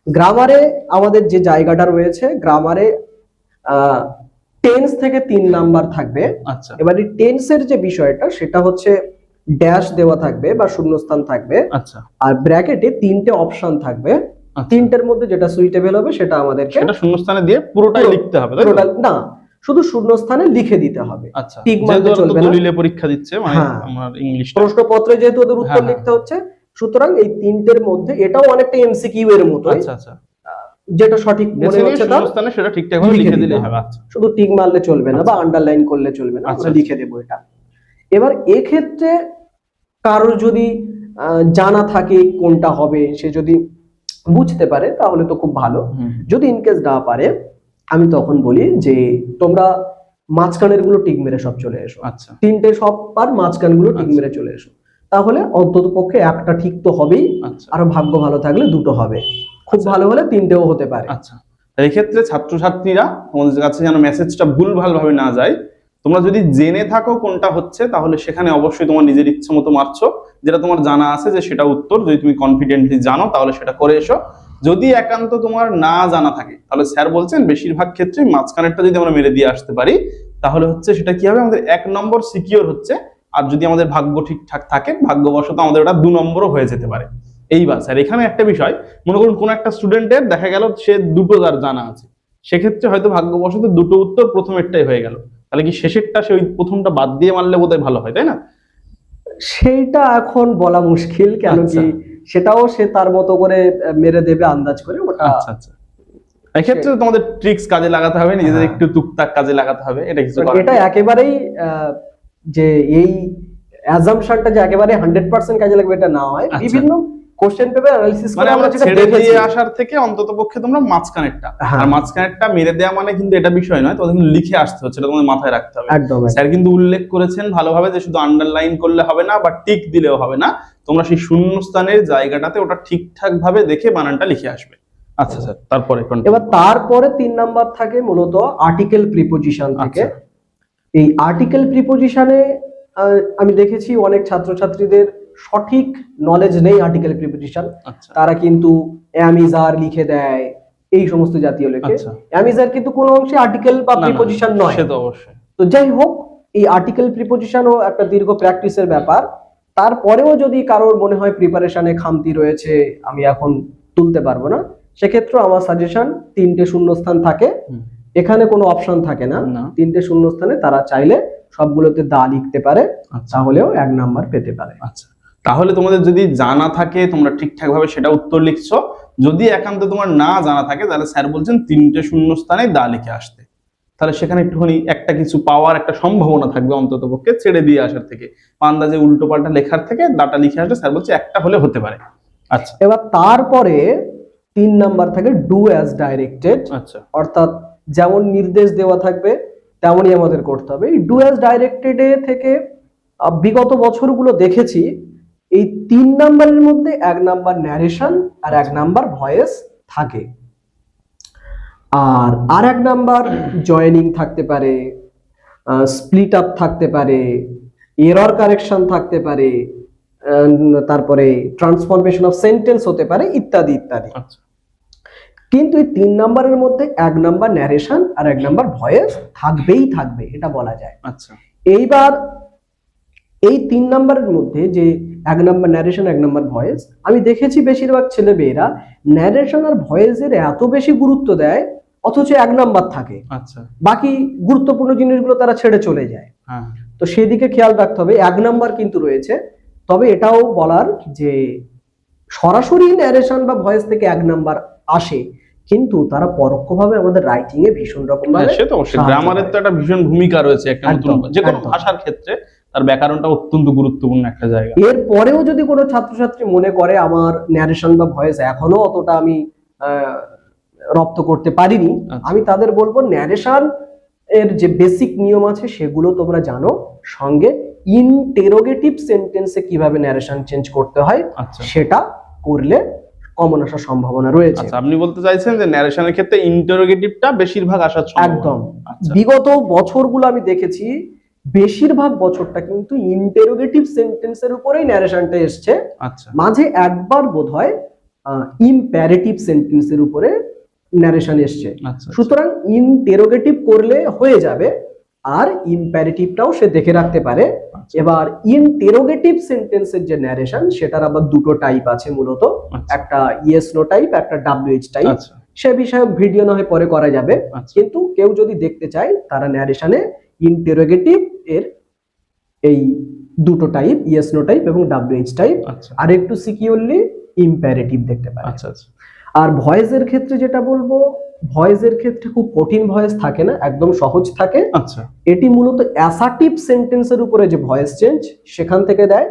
গ্রামারে আমাদের যে জায়গাটা রয়েছে, গ্রামারে টেন্স থেকে 3 নাম্বার থাকবে। আচ্ছা এবার এই টেন্সের যে বিষয়টা সেটা হচ্ছে ড্যাশ দেওয়া থাকবে বা শূন্যস্থান থাকবে, আচ্ছা আর ব্র্যাকেটে 3টে অপশন থাকবে। আচ্ছা। 3টের মধ্যে যেটা সুইটেবল হবে সেটা আমাদেরকে এটা শূন্যস্থানে দিয়ে পুরোটাই লিখতে হবে তাই তো? না, শুধু শূন্যস্থানে লিখে দিতে হবে। আচ্ছা টিক মারলে যেহেতু চলবে না। দলিলে পরীক্ষা দিচ্ছে মানে হ্যাঁ। আমার ইংলিশ প্রশ্নপত্রে যেহেতু ওদের উত্তর হ্যাঁ, লিখতে হচ্ছে, সুতরাং এই 3টের মধ্যে এটাও অনেকটা এমসিকিউ এর মতো, আচ্ছা আচ্ছা যেটা সঠিক মনে বেছে নিয়ে হচ্ছে তার শূন্যস্থানে সেটা ঠিকঠাক ভাবে লিখে লিখে দিতে দিলে হবে। হবে। আচ্ছা শুধু টিক মারলে চলবে না বা আন্ডারলাইন করলে চলবে না, আমরা আচ্ছা। লিখে দেবো এটা। এবার এক্ষেত্রে কারোর যদি জানা থাকে কোনটা হবে, সে যদি বুঝতে পারে তাহলে তো খুব ভালো। হুম। যদি ইনকেস না পারে আমি তখন বলি যে তোমরা মাঝখানের গুলো টিক মেরে সব চলে এসো, আচ্ছা তিনটে সব পার মাঝখান গুলো টিক মেরে চলে এসো, তাহলে অন্তত পক্ষে একটা ঠিক তো হবেই, আচ্ছা আরো ভাগ্য ভালো থাকলে দুটো হবে, খুব ভালো হলে তিনটেও হতে পারে। আচ্ছা, এই ক্ষেত্রে ছাত্রছাত্রীরা তোমাদের কাছে যেন মেসেজটা ভুলভাল ভাবে না যায়, তোমরা যদি জেনে থাকো কোনটা হচ্ছে তাহলে সেখানে অবশ্যই তোমার নিজের ইচ্ছে মতো মারছো, যেটা তোমার জানা আছে যে সেটা উত্তর, যদি তুমি কনফিডেন্টলি জানো তাহলে সেটা করে এসো। যদি একান্ত তোমার না জানা থাকে তাহলে স্যার বলছেন বেশিরভাগ ক্ষেত্রে মাঝখানেরটা যদি আমরা মেরে দিয়ে আসতে পারি তাহলে হচ্ছে সেটা কি হবে, আমাদের 1 নম্বর সিকিউর হচ্ছে। আর যদি আমাদের ভাগ্য ঠিকঠাক থাকে, ভাগ্যবশত আমাদের ওটা 2 নম্বরও হয়ে যেতে পারে। এইবার স্যার এখানে একটা বিষয়, মনে করুন কোন একটা স্টুডেন্টের দেখা গেল সে দুটো তার জানা আছে, সেক্ষেত্রে হয়তো ভাগ্যবশত দুটো উত্তর প্রথমেরটাই হয়ে গেল, তাহলে কি শেষেরটা সে ওই প্রথমটা বাদ দিয়ে মারলে বোধহয় ভালো হয়, তাই না? সেইটা এখন বলা মুশকিল, কেন আচ্ছা। কি সেটাও সে তার মতো করে মেরে দেবে আন্দাজ করে, ওটা আচ্ছা আচ্ছা, এক্ষেত্রে তোমাদের ট্রিক্স কাজে লাগাতে হবে, নিজেদের হ্যাঁ। একটু টুকটাক কাজে লাগাতে হবে, এটা কিছু করার এটা নেই। একেবারেই যে এই অ্যাজাম্পশনটা যে একেবারে 100% কাজে লাগবে এটা না হয়, আচ্ছা। বিভিন্ন কোশ্চেন পেপার অ্যানালিসিস করে মানে আমরা যেটা ছেড়ে দেখেছি। দিয়ে আসার থেকে অন্তত পক্ষে তোমরা মাঝখানেরটা, হ্যাঁ। আর মাঝখানেরটা মেরে দেওয়া মানে কিন্তু এটা বিষয় নয়, তোমাদের কিন্তু লিখে আসতে হচ্ছে, এটা তোমাদের মাথায় রাখতে হবে। একদম স্যার কিন্তু উল্লেখ করেছেন ভালোভাবে যে শুধু আন্ডারলাইন করলে হবে না বা টিক দিলেও হবে না, তোমরা সেই শূন্যস্থানের জায়গাটাতে ওটা ঠিকঠাক ভাবে দেখে বানানটা লিখে আসবে। আচ্ছা স্যার, তারপরে এবার তারপরে 3 নাম্বার থাকে মূলত আর্টিকেল প্রিপোজিশন থেকে। আচ্ছা। এই আর্টিকেল প্রিপোজিশনে আমি দেখেছি অনেক ছাত্রছাত্রীদের সঠিক নলেজ নেই আর্টিকেল প্রিপোজিশন, আচ্ছা তারা কিন্তু অ্যামিজার লিখে দেয়, এই সমস্ত জাতীয় লেখে। আচ্ছা। অ্যামিজার কিন্তু কোনো অংশে আর্টিকেল বা না, না, প্রিপোজিশন নয়। সে তো অবশ্যই। তো যাই হোক, এই আর্টিকেল প্রিপোজিশনও একটা দীর্ঘ প্র্যাকটিসের ব্যাপার। তারপরেও যদি কারোর মনে হয় প্রিপারেশনে খামতি রয়েছে, আমি এখন তুলতে পারবো না, সেক্ষেত্রে আমার সাজেশন 3টে শূন্যস্থান থাকে, এখানে কোনো অপশন থাকে না, না। 3টে শূন্যস্থানে তারা চাইলে সবগুলোতে দা লিখতে পারে, আচ্ছা তাহলেও 1 নাম্বার পেতে পারে। আচ্ছা, তাহলে তোমাদের যদি জানা থাকে তোমরা ঠিকঠাক ভাবে সেটা উত্তর লিখছো, যদি একান্ত তোমার না জানা থাকে তাহলে স্যার বলছেন 3টে শূন্যস্থানে দা লিখে আসতে, তাহলে সেখানে একটুখানি একটা কিছু পাওয়ার একটা সম্ভাবনা থাকবে অন্তত পক্ষে ছেড়ে দিয়ে আসার থেকে, আন্দাজে উল্টো পাল্টা লেখার থেকে দাটা লিখে আসলে স্যার বলছে একটা হলে হতে পারে। আচ্ছা এবার তারপরে 3 নাম্বার থাকে ডু অ্যাজ ডাইরেক্টেড, আচ্ছা অর্থাৎ যেমন নির্দেশ দেওয়া থাকবে তেমনই আমাদের করতে হবে। এই ডু অ্যাজ ডাইরেক্টেড থেকে বিগত বছরগুলো দেখেছি এই 3 নাম্বারের মধ্যে 1 নাম্বার ন্যারেশন আর 1 নাম্বার ভয়েস থাকে, আর 1 নাম্বার জয়েনিং থাকতে পারে, স্প্লিট আপ থাকতে পারে, এরর কারেকশন থাকতে পারে, তারপরে ট্রান্সফরমেশন অফ সেন্টেন্স হতে পারে, ইত্যাদি ইত্যাদি। আচ্ছা কিন্তু এই 3 নাম্বারের মধ্যে 1 নাম্বার ন্যারেশন আর 1 নাম্বার ভয়েস থাকবেই থাকবে, এটা বলা যায়। আচ্ছা এইবার এই 3 নাম্বারের মধ্যে যে 1 নাম্বার ন্যারেশন 1 নাম্বার ভয়েস, আমি দেখেছি বেশিরভাগ ছেলেমেয়েরা ন্যারেশন আর ভয়েসের এত বেশি গুরুত্ব দেয় অথচ 1 নাম্বার থাকে, আচ্ছা বাকি গুরুত্বপূর্ণ জিনিসগুলো তারা ছেড়ে চলে যায়। হ্যাঁ তো সেদিকে খেয়াল রাখতে হবে। 1 নাম্বার কিন্তু রয়েছে, তবে এটাও বলার যে সরাসরি ন্যারেশন বা ভয়েস থেকে 1 নাম্বার আসে, কিন্তু তারা পরোক্ষভাবে আমাদের রাইটিং এ ভীষণ রকম ভাবে সে তো অবশ্যই, গ্রামারের তো একটা ভীষণ ভূমিকা রয়েছে একটা নতুন একদম, যে কোনো একদম। ভাষার ক্ষেত্রে, তার ব্যাকরণটা অত্যন্ত গুরুত্বপূর্ণ একটা জায়গা। এর পরেও যদি কোনো ছাত্রছাত্রী মনে করে আমার ন্যারেশন বা ভয়েস এখনো অতটা আমি রপ্ত করতে পারিনি, আচ্ছা। আমি তাদের বলবো ন্যারেশন এর যে বেসিক নিয়ম আছে সেগুলো তোমরা জানো, সঙ্গে ইন্টেরোগেটিভ সেন্টেন্সে কিভাবে ন্যারেশন চেঞ্জ করতে হয় আচ্ছা সেটা করলে কমন আসার সম্ভাবনা রয়েছে। আচ্ছা, আপনি বলতে চাইছেন যে ন্যারেশনের ক্ষেত্রে ইন্টারোগেটিভটা বেশিরভাগ আসার সম্ভাবনা। একদম। আচ্ছা বিগত বছরগুলো আমি দেখেছি বেশিরভাগ বছরটা কিন্তু ইন্টারোগেটিভ সেন্টেন্সের উপরেই ন্যারেশনটা এসছে, আচ্ছা মাঝে একবার বোধহয় ইম্প্যারেটিভ সেন্টেন্সের উপরে ন্যারেশন এসছে। আচ্ছা সুতরাং ইন্টারোগেটিভ করলে হয়ে যাবে, আর ইম্প্যারেটিভটাও সে দেখে রাখতে পারে। আচ্ছা। এবার ইন্টারোগেটিভ সেন্টেন্সের যে ন্যারেশন সেটার আবার দুটো টাইপ আছে মূলত, আচ্ছা। একটা ইয়েস নো টাইপ, একটা ডাব্লিউএইচ টাইপ। আচ্ছা সে বিষয়ে ভিডিও না হয় পরে করা যাবে, আচ্ছা কিন্তু কেউ যদি দেখতে চায় তারা ন্যারেশনে ইন্টারোগেটিভ এর এই দুটো টাইপ, ইয়েস নো টাইপ এবং ডাব্লিউএইচ টাইপ, আচ্ছা আর একটু সিকিউরলি ইম্প্যারেটিভ দেখতে পারে। আচ্ছা আচ্ছা আর ভয়েসের ক্ষেত্রে যেটা বলবো, ভয়েসের ক্ষেত্রে খুব কঠিন ভয়েস থাকে না, একদম সহজ থাকে। আচ্ছা এটি মূলত অ্যাসার্টিভ সেন্টেন্সের উপরে যে ভয়েস চেঞ্জ সেখান থেকে দেয়,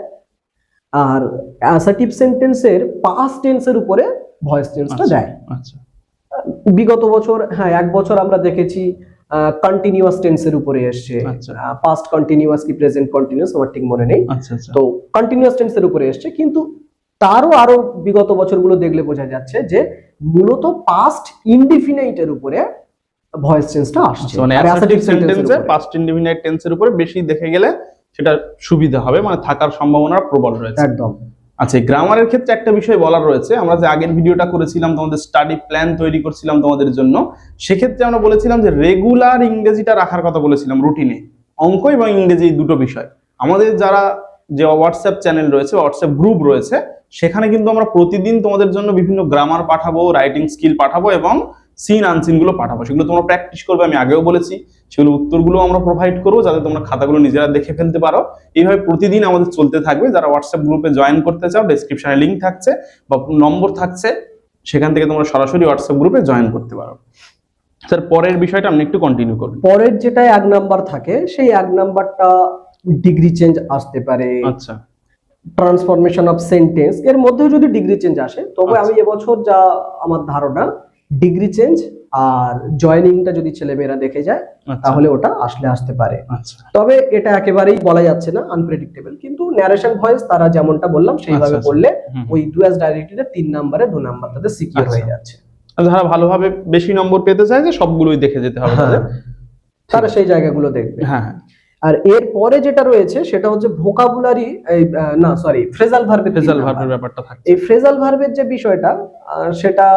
আর অ্যাসার্টিভ সেন্টেন্সের পাস্ট টেন্সের উপরে ভয়েস চেঞ্জটা দেয়। আচ্ছা বিগত বছর, হ্যাঁ, এক বছর আমরা দেখেছি কন্টিনিউয়াস টেন্সের উপরে এসছে, আচ্ছা পাস্ট কন্টিনিউয়াস কি প্রেজেন্ট কন্টিনিউয়াস আমার ঠিক মনে নেই। আচ্ছা আচ্ছা তো কন্টিনিউয়াস টেন্সের উপরে এসছে, কিন্তু তারও আরো বিগত বছরগুলো দেখলে বোঝা যাচ্ছে যে মূলত পাস্ট ইনডিফিনাইটের উপরে ভয়েস চেঞ্জটা আসছে, মানে আর অ্যাসার্টিভ assertive sentence এর সেন্টেন্সে উপরে। পাস্ট ইনডিফিনাইট টেন্সের উপরে বেশি দেখে গেলে সেটা সুবিধা হবে, মানে থাকার সম্ভাবনা প্রবল রয়েছে। একদম। আচ্ছা, গ্রামারের ক্ষেত্রে একটা বিষয় বলার রয়েছে। আমরা যে আগের ভিডিওটা করেছিলাম, তোমাদের স্টাডি প্ল্যান তৈরি করছিলাম তোমাদের জন্য, সেক্ষেত্রে আমরা বলেছিলাম যে রেগুলার ইংরেজিটা রাখার কথা বলেছিলাম রুটিনে, অঙ্ক এবং ইংরেজি এই দুটো বিষয়। আমাদের যারা যে হোয়াটসঅ্যাপ চ্যানেল রয়েছে, হোয়াটসঅ্যাপ গ্রুপ রয়েছে, সেখানে কিন্তু আমরা প্রতিদিন তোমাদের জন্য বিভিন্ন গ্রামার পাঠাবো, রাইটিং স্কিল পাঠাবো এবং সিন আনসিন গুলো পাঠাবো। সেগুলো তোমরা প্র্যাকটিস করবে, আমি আগেও বলেছি। সেগুলো উত্তরগুলো আমরা প্রোভাইড করবো যাতে তোমরা খাতাগুলো নিজেরা দেখে ফেলতে পারো। এইভাবে প্রতিদিন আমাদের চলতে থাকবে। যারা হোয়াটসঅ্যাপ গ্রুপে জয়েন করতে চাও, ডেসক্রিপশনে লিঙ্ক থাকছে বা নম্বর থাকছে, সেখান থেকে তোমরা সরাসরি হোয়াটসঅ্যাপ গ্রুপে জয়েন করতে পারো। স্যার, পরের বিষয়টা আপনি একটু কন্টিনিউ করুন। পরের যেটা 1 নাম্বার থাকে, সেই 1 নাম্বারটা ডিগ্রি চেঞ্জ আসতে পারে, আচ্ছা ট্রান্সফরমেশন অফ সেন্টেন্স, এর মধ্যেও যদি ডিগ্রি চেঞ্জ আসে, তবে আমি এবছর যা আমার ধারণা, ডিগ্রি চেঞ্জ আর জয়েনিংটা যদি ছেলেমেয়েরা দেখে যায় তাহলে ওটা আসতে পারে। আচ্ছা তবে এটা একেবারেই বলা যাচ্ছে না, আনপ্রেডিক্টেবল। কিন্তু ন্যারেশন ভয়েস তারা যেমনটা বললাম সেইভাবে আচ্ছা, করলে হুম, ওই ডুয়াস ডাইরেক্টরিতে 3 নাম্বারে 2 নাম্বার তাদের সিকিউর আচ্ছা। হয়ে যাচ্ছে। যারা ভালোভাবে বেশি নম্বর পেতে চায়, যে সবগুলোই দেখে যেতে হবে তাদের। তারা সেই জায়গাগুলো দেখবে। হ্যাঁ হ্যাঁ, আর এর পরে যেটা রয়েছে সেটা হচ্ছে ভোকাবুলারি, না সরি, ফ্রেজাল ভার্বের ফ্রেজাল ভার্বের ব্যাপারটা থাকে। এই ফ্রেজাল ভার্বের যে বিষয়টা, সেটা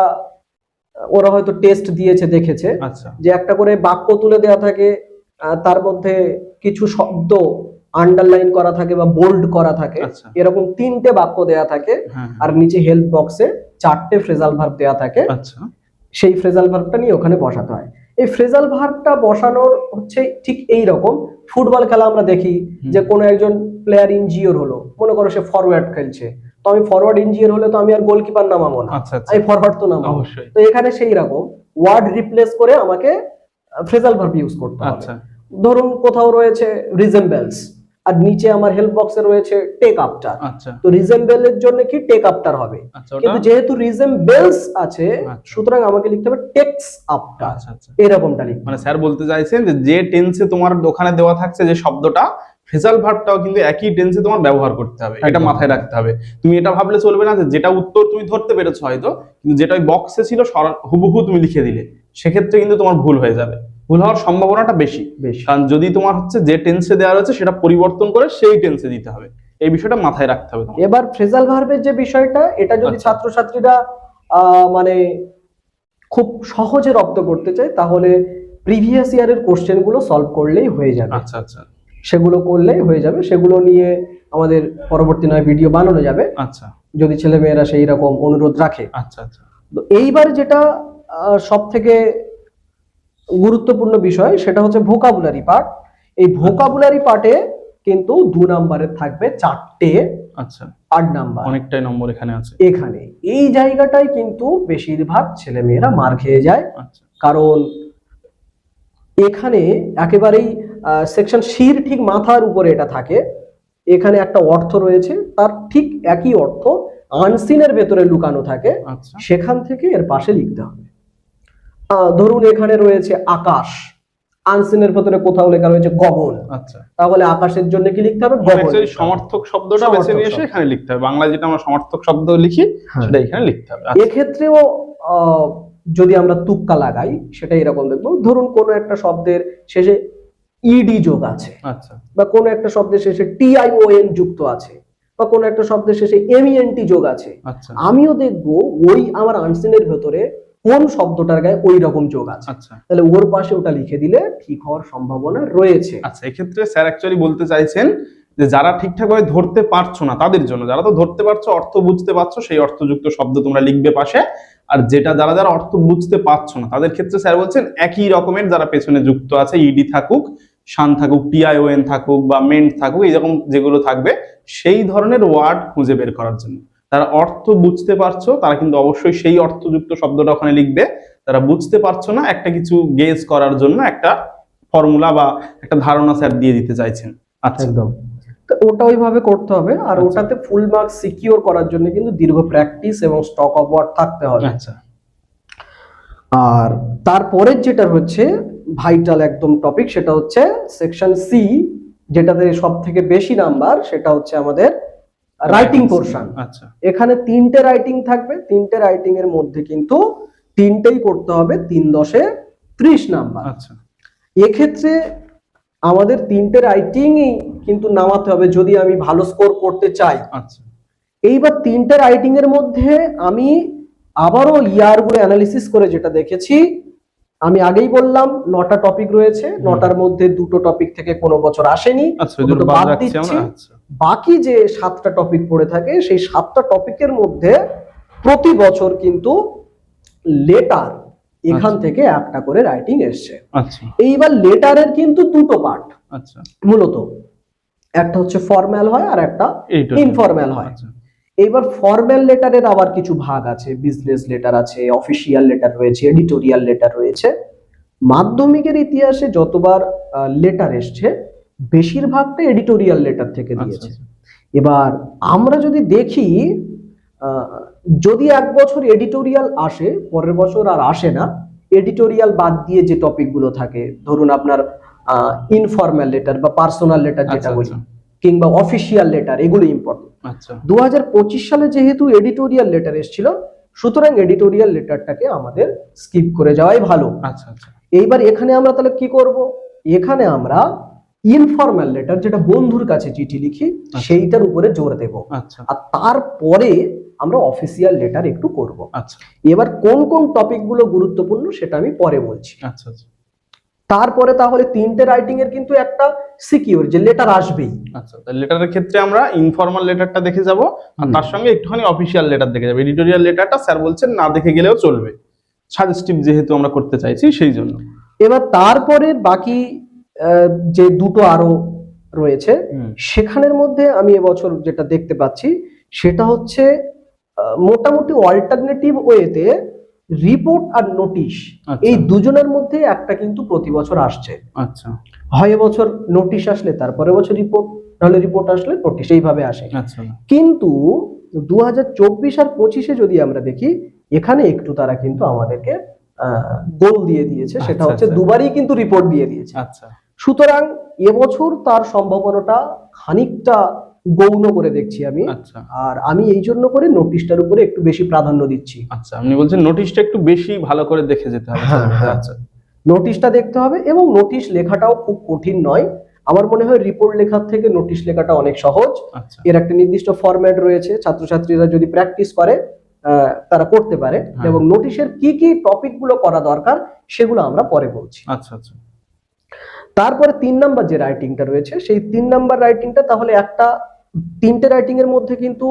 ওরা হয়তো টেস্ট দিয়েছে, দেখেছে আচ্ছা যে একটা করে বাক্য তুলে দেওয়া থাকে, তার মধ্যে কিছু শব্দ আন্ডারলাইন করা থাকে বা বোল্ড করা থাকে, আচ্ছা এরকম 3টে বাক্য দেয়া থাকে, হ্যাঁ আর নিচে হেল্প বক্সে 4টে ফ্রেজাল ভার্ব দেয়া থাকে। আচ্ছা সেই ফ্রেজাল ভার্বটা নিয়ে ওখানে বসাতে হয়। এই ফ্রেজাল ভার্বটা বসানোর হচ্ছে ঠিক এই রকম, ফুটবল খেলা আমরা দেখি যে কোনো একজন প্লেয়ার ইনজিওর হলো, মনে করো সে ফরওয়ার্ড খেলছে, তো আমি ফরওয়ার্ড ইনজিওর হলে তো আমি আর গোলকিপার নামাবো না, আচ্ছা আচ্ছা আমি ফরওয়ার্ড তো নামাবো। অবশ্যই। তো এখানে সেই রকম ওয়ার্ড রিপ্লেস করে আমাকে ফ্রেজাল ভার্ব ইউজ করতে হবে। আচ্ছা ধরুন কোথাও রয়েছে রিজেম্বলস, আর নিচে আমার হেল্প বক্সে রয়েছে টেক আফটার, আচ্ছা তো রিজেম্বল এর জন্য কি টেক আফটার হবে, আচ্ছা ওটা কিন্তু যেহেতু রিজেম্বলস আছে আচ্ছা। সুতরাং আমাকে লিখতে হবে টেক্স আফটার, আচ্ছা আচ্ছা, এরকমটা লিখতে মানে স্যার বলতে চাইছেন যে টেন্সে তোমার ওখানে দেওয়া থাকছে যে শব্দটা, ফ্রেজাল ভার্বটাও কিন্তু একই টেন্সে তোমার ব্যবহার করতে হবে, এটা একদম। মাথায় রাখতে হবে। তুমি এটা ভাবলে চলবে না যে যেটা উত্তর তুমি ধরতে পেরেছো হয়তো, কিন্তু যেটা ওই বক্সে ছিল হুবহু তুমি লিখে দিলে, সেক্ষেত্রে কিন্তু তোমার ভুল হয়ে যাবে, ভুল হওয়ার সম্ভাবনাটা বেশি। বেশি। কারণ যদি তোমার হচ্ছে যে টেন্সে দেওয়া রয়েছে সেটা পরিবর্তন করে সেই টেন্সে দিতে হবে, এই বিষয়টা মাথায় রাখতে হবে তোমার। এবার ফ্রেজাল ভার্বের যে বিষয়টা, এটা যদি আচ্ছা। ছাত্রছাত্রীরা মানে খুব সহজে রপ্ত করতে চায়, তাহলে প্রিভিয়াস ইয়ারের কোশ্চেন গুলো সলভ করলেই হয়ে যাবে। আচ্ছা আচ্ছা সেগুলো করলেই হয়ে যাবে, সেগুলো নিয়ে আমাদের পরবর্তী নয় ভিডিও বানানো যাবে আচ্ছা যদি ছেলেমেয়েরা সেই রকম অনুরোধ রাখে। আচ্ছা আচ্ছা তো এইবার যেটা সব থেকে গুরুত্বপূর্ণ বিষয়, সেটা হচ্ছে ভোকাবুলারি পার্ট। এই ভোকাবুলারি পার্টে কিন্তু 2 নাম্বারের থাকবে 4টে আচ্ছা, 8 নাম্বার অনেকটাই নম্বর এখানে আছে। এখানে। এই জায়গাটাই কিন্তু বেশিরভাগ ছেলেমেয়েরা মার খেয়ে যায়, আচ্ছা কারণ এখানে একেবারেই সেকশন সির ঠিক মাথার উপরে এটা থাকে, এখানে একটা অর্থ রয়েছে, তার ঠিক একই অর্থ আনসিনের ভেতরে লুকানো থাকে, আচ্ছা সেখান থেকে এর পাশে লিখতে হবে। ধরুন এখানে রয়েছে আকাশ, আনসিনের ভেতরে কোথাও লেখা রয়েছে গগন, আচ্ছা, তাহলে আকাশের জন্য কি লিখতে হবে? গগন। অ্যাকচুয়ালি সমর্থক শব্দটা বেছে নিয়ে এসে এখানে লিখতে হবে, বাংলায় যেটা আমরা সমর্থক শব্দ লিখি সেটা এখানে লিখতে হবে। আচ্ছা এক্ষেত্রেও যদি আমরা তুক্কা লাগাই সেটা এরকম দেখবো, ধরুন কোনো একটা শব্দের শেষে ইডি যোগ আছে, আচ্ছা বা কোনো একটা শব্দের শেষে টিআইওএন যুক্ত আছে, বা কোনো একটা শব্দের শেষে এমইএনটি যোগ আছে, আচ্ছা আমিও দেখবো ওই আমার আনসিনের ভেতরে কোন শব্দটার গায়ে ওই রকম যোগ আছে, আচ্ছা তাহলে ওর পাশে ওটা লিখে দিলে ঠিক হওয়ার সম্ভাবনা রয়েছে। আচ্ছা, এক্ষেত্রে স্যার অ্যাকচুয়ালি বলতে চাইছেন যে যারা ঠিকঠাক ভাবে ধরতে পারছো না তাদের জন্য, যারা তো ধরতে পারছো, অর্থ বুঝতে পারছো, সেই অর্থযুক্ত শব্দ তোমরা লিখবে পাশে। আর যেটা যারা যারা অর্থ বুঝতে পারছো না তাদের ক্ষেত্রে স্যার বলছেন একই রকমের যারা পেছনে যুক্ত আছে, ইডি থাকুক, শান থাকুক, টিআইওএন থাকুক বা মেন্ট থাকুক, এইরকম যেগুলো থাকবে সেই ধরনের ওয়ার্ড খুঁজে বের করার জন্য। তারা অর্থ বুঝতে পারছো তারা কিন্তু অবশ্যই সেই অর্থযুক্ত শব্দটা ওখানে লিখবে, তারা বুঝতে পারছো না একটা কিছু গেস করার জন্য একটা ফর্মুলা বা একটা ধারণা স্যার দিয়ে দিতে চাইছেন। আচ্ছা একদম, তো ওটা ওইভাবে করতে হবে। আর ওটাতে ফুল মার্কস সিকিউর করার জন্য কিন্তু দীর্ঘ প্র্যাকটিস এবং স্টক অফ ওয়ার্ড থাকতে হবে। আচ্ছা আর তারপরের যেটা হচ্ছে ভাইটাল একদম টপিক, সেটা হচ্ছে সেকশন সি, যেটাতে সব থেকে বেশি নাম্বার, সেটা হচ্ছে আমাদের রাইটিং পোর্শন। আচ্ছা এখানে 3টে রাইটিং থাকবে, 3টে রাইটিং এর মধ্যে কিন্তু 3টেই করতে হবে 3×10 30 নাম্বার। আচ্ছা এক্ষেত্রে আমাদের 3টে রাইটিংই কিন্তু নামাতে হবে যদি আমি ভালো স্কোর করতে চাই। আচ্ছা এইবার 3টে রাইটিং এর মধ্যে আমি আবারও ইয়ারগুলো অ্যানালিসিস করে যেটা দেখেছি, আমি আগেই বললাম 9টা টপিক রয়েছে, 9টার মধ্যে 2টো টপিক থেকে কোনো বছর আসেনি, আচ্ছা ওই দুটো দুটো বাদ বাদ রাখছি দিচ্ছি। আমরা। আচ্ছা বাকি যে 7টা টপিক পড়ে থাকে সেই 7টা টপিকের মধ্যে প্রতি বছর কিন্তু লেটার এখান থেকে একটা করে রাইটিং এসছে। আচ্ছা এইবার লেটারের কিন্তু 2টো পার্ট আচ্ছা মূলত, একটা হচ্ছে ফর্মাল হয় আর একটা এইটা ইনফর্মাল হয়। আচ্ছা এইবার ফর্মাল লেটারের আবার কিছু ভাগ আছে, বিজনেস লেটার আছে, অফিসিয়াল লেটার রয়েছে, এডিটোরিয়াল লেটার রয়েছে। মাধ্যমিকের ইতিহাসে যতবার লেটার এসছে বেশিরভাগটা এডিটোরিয়াল লেটার থেকে দিয়েছে। আচ্ছা এবার আমরা যদি দেখি, যদি এক বছর এডিটোরিয়াল আসে পরের বছর আর আসে না, এডিটোরিয়াল বাদ দিয়ে যে টপিকগুলো থাকে, ধরুন আপনার ইনফর্মাল লেটার বা পার্সোনাল লেটার যেটা আচ্ছা, বলি, আচ্ছা। কিংবা অফিসিয়াল লেটার, এগুলো ইম্পর্টেন্ট। আচ্ছা 2025 সালে যেহেতু এডিটোরিয়াল লেটার এসেছিল, সুতরাং এডিটোরিয়াল লেটারটাকে আমাদের স্কিপ করে যাওয়াই ভালো। আচ্ছা আচ্ছা এইবার এখানে আমরা তাহলে কি করব, এখানে আমরা ইনফর্মাল লেটার, যেটা বন্ধুর কাছে চিঠি লিখি, সেইটার উপরে জোর দেব। আচ্ছা আর তারপরে আমরা অফিসিয়াল লেটার একটু করব। আচ্ছা এবার কোন কোন টপিক গুলো গুরুত্বপূর্ণ সেটা আমি পরে বলছি। আচ্ছা আচ্ছা তারপরে তাহলে 3টে রাইটিং এর কিন্তু একটা সিকিউর যে লেটার আসবেই। আচ্ছা লেটারের ক্ষেত্রে আমরা ইনফর্মাল লেটারটা দেখে যাব, আর তার সঙ্গে একটুখানি অফিসিয়াল লেটার দেখে যাবো। এডিটোরিয়াল লেটারটা স্যার বলছেন না দেখে গেলেও চলবে, সাজেস্টিভ যেহেতু আমরা করতে চাইছি সেই জন্য। এবার তারপরে বাকি যে দুটো আরো রয়েছে, সেখানের মধ্যে আমি এবছর যেটা দেখতে পাচ্ছি সেটা হচ্ছে মোটামুটি অল্টারনেটিভ ওয়েতে রিপোর্ট আর নোটিশ, এই দুজনের মধ্যে একটা কিন্তু প্রতি বছর আসছে। আচ্ছা হয় এবছর নোটিশ আসলে তারপরে বছর রিপোর্ট, নাহলে রিপোর্ট আসলে নোটিশ, এইভাবে আসে। আচ্ছা কিন্তু 2024 আর 25-এ যদি আমরা দেখি, এখানে একটু তারা কিন্তু আমাদেরকে গোল দিয়ে দিয়েছে, সেটা হচ্ছে দুবারই কিন্তু রিপোর্ট দিয়ে দিয়েছে। আচ্ছা সুতরাং এবছর তার সম্ভাবনাটা খানিকটা গৌণ করে দেখছি আমি। আচ্ছা আর আমি এই জন্য করে নোটিশটার উপরে একটু বেশি প্রাধান্য দিচ্ছি। আচ্ছা আপনি বলছেন নোটিশটা একটু বেশি ভালো করে দেখে যেতে হবে। আচ্ছা নোটিশটা দেখতে হবে, এবং নোটিশ লেখাটাও খুব কঠিন নয়। আমার মনে হয় রিপোর্ট লেখার থেকে নোটিশ লেখাটা অনেক সহজ। আচ্ছা এর একটা নির্দিষ্ট ফরম্যাট রয়েছে, ছাত্রছাত্রীরা যদি প্র্যাকটিস করে তারা করতে পারে। এবং নোটিশের কি কি টপিক গুলো করা দরকার সেগুলো আমরা পরে বলছি। আচ্ছা আচ্ছা তারপরে 3 নাম্বার যে রাইটিংটা রয়েছে, সেই 3 নাম্বার রাইটিংটা তাহলে একটা 3টে রাইটিং এর মধ্যে কিন্তু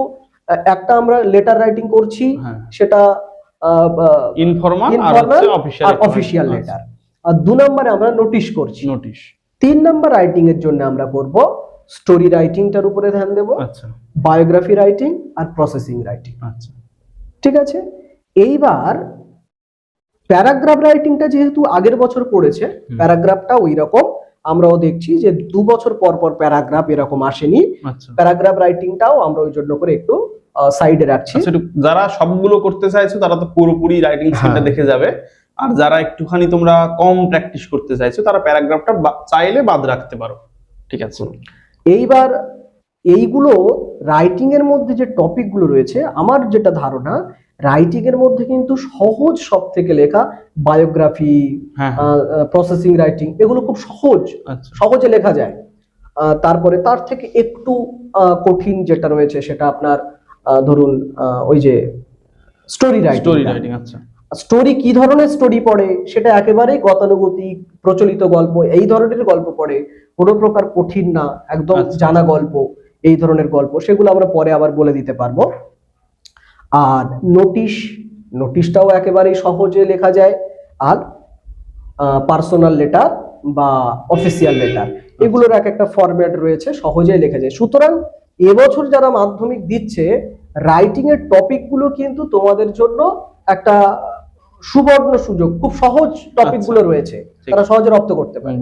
একটা আমরা লেটার রাইটিং করছি, সেটা ইনফর্মাল আর অফিসিয়াল লেটার। আর 2 নম্বরে আমরা নোটিশ করছি। নোটিশ 3 নাম্বার রাইটিং এর জন্য আমরা করব স্টোরি রাইটিংটার উপরে ধ্যান দেব, আচ্ছা বায়োগ্রাফি রাইটিং আর প্রসেসিং রাইটিং। আচ্ছা ঠিক আছে। এইবার প্যারাগ্রাফ রাইটিংটা যেহেতু আগের বছর পড়েছে, প্যারাগ্রাফটা ওই রকম আমরাও দেখছি যে 2 বছর পর পর প্যারাগ্রাফ এরকম আসেনি। প্যারাগ্রাফ রাইটিংটাও আমরা ওই জন্য করে একটু সাইডে রাখছি। যারা সবগুলো করতে চাইছো তারা তো পুরোপুরি রাইটিং স্কিলটা দেখে যাবে, আর যারা একটুখানি তোমরা কম প্র্যাকটিস করতে চাইছো তারা প্যারাগ্রাফটা চাইলে বাদ রাখতে পারো। ঠিক আছে। এইবার এইগুলো রাইটিং এর মধ্যে যে টপিক গুলো রয়েছে, আমার যেটা ধারণা রাইটিং এর মধ্যে কিন্তু সহজ সব থেকে লেখা বায়োগ্রাফি, প্রসেসিং রাইটিং, এগুলো খুব সহজে লেখা যায়। তারপরে তার থেকে একটু কঠিন যেটা রয়েছে সেটা আপনার ধরুন ওই যে স্টোরি রাইটিং। আচ্ছা স্টোরি কি ধরনের স্টোরি পড়ে, সেটা একেবারেই গতানুগতিক প্রচলিত গল্প, এই ধরনের গল্প পড়ে, কোনো প্রকার কঠিন না, একদম জানা গল্প, এই ধরনের গল্প, সেগুলো আমরা পরে আবার বলে দিতে পারবো। আর নোটিশটাও একেবারেই সহজে লেখা যায়। আর পার্সোনাল লেটার বা অফিসিয়াল লেটার, এগুলোর এক একটা ফরম্যাট রয়েছে, সহজেই লেখা যায়। সুতরাং এবছর যারা মাধ্যমিক দিচ্ছে, রাইটিং এর টপিক গুলো কিন্তু তোমাদের জন্য একটা সুবর্ণ সুযোগ, খুব সহজ টপিক গুলো রয়েছে, তারা সহজে রপ্ত করতে পারে।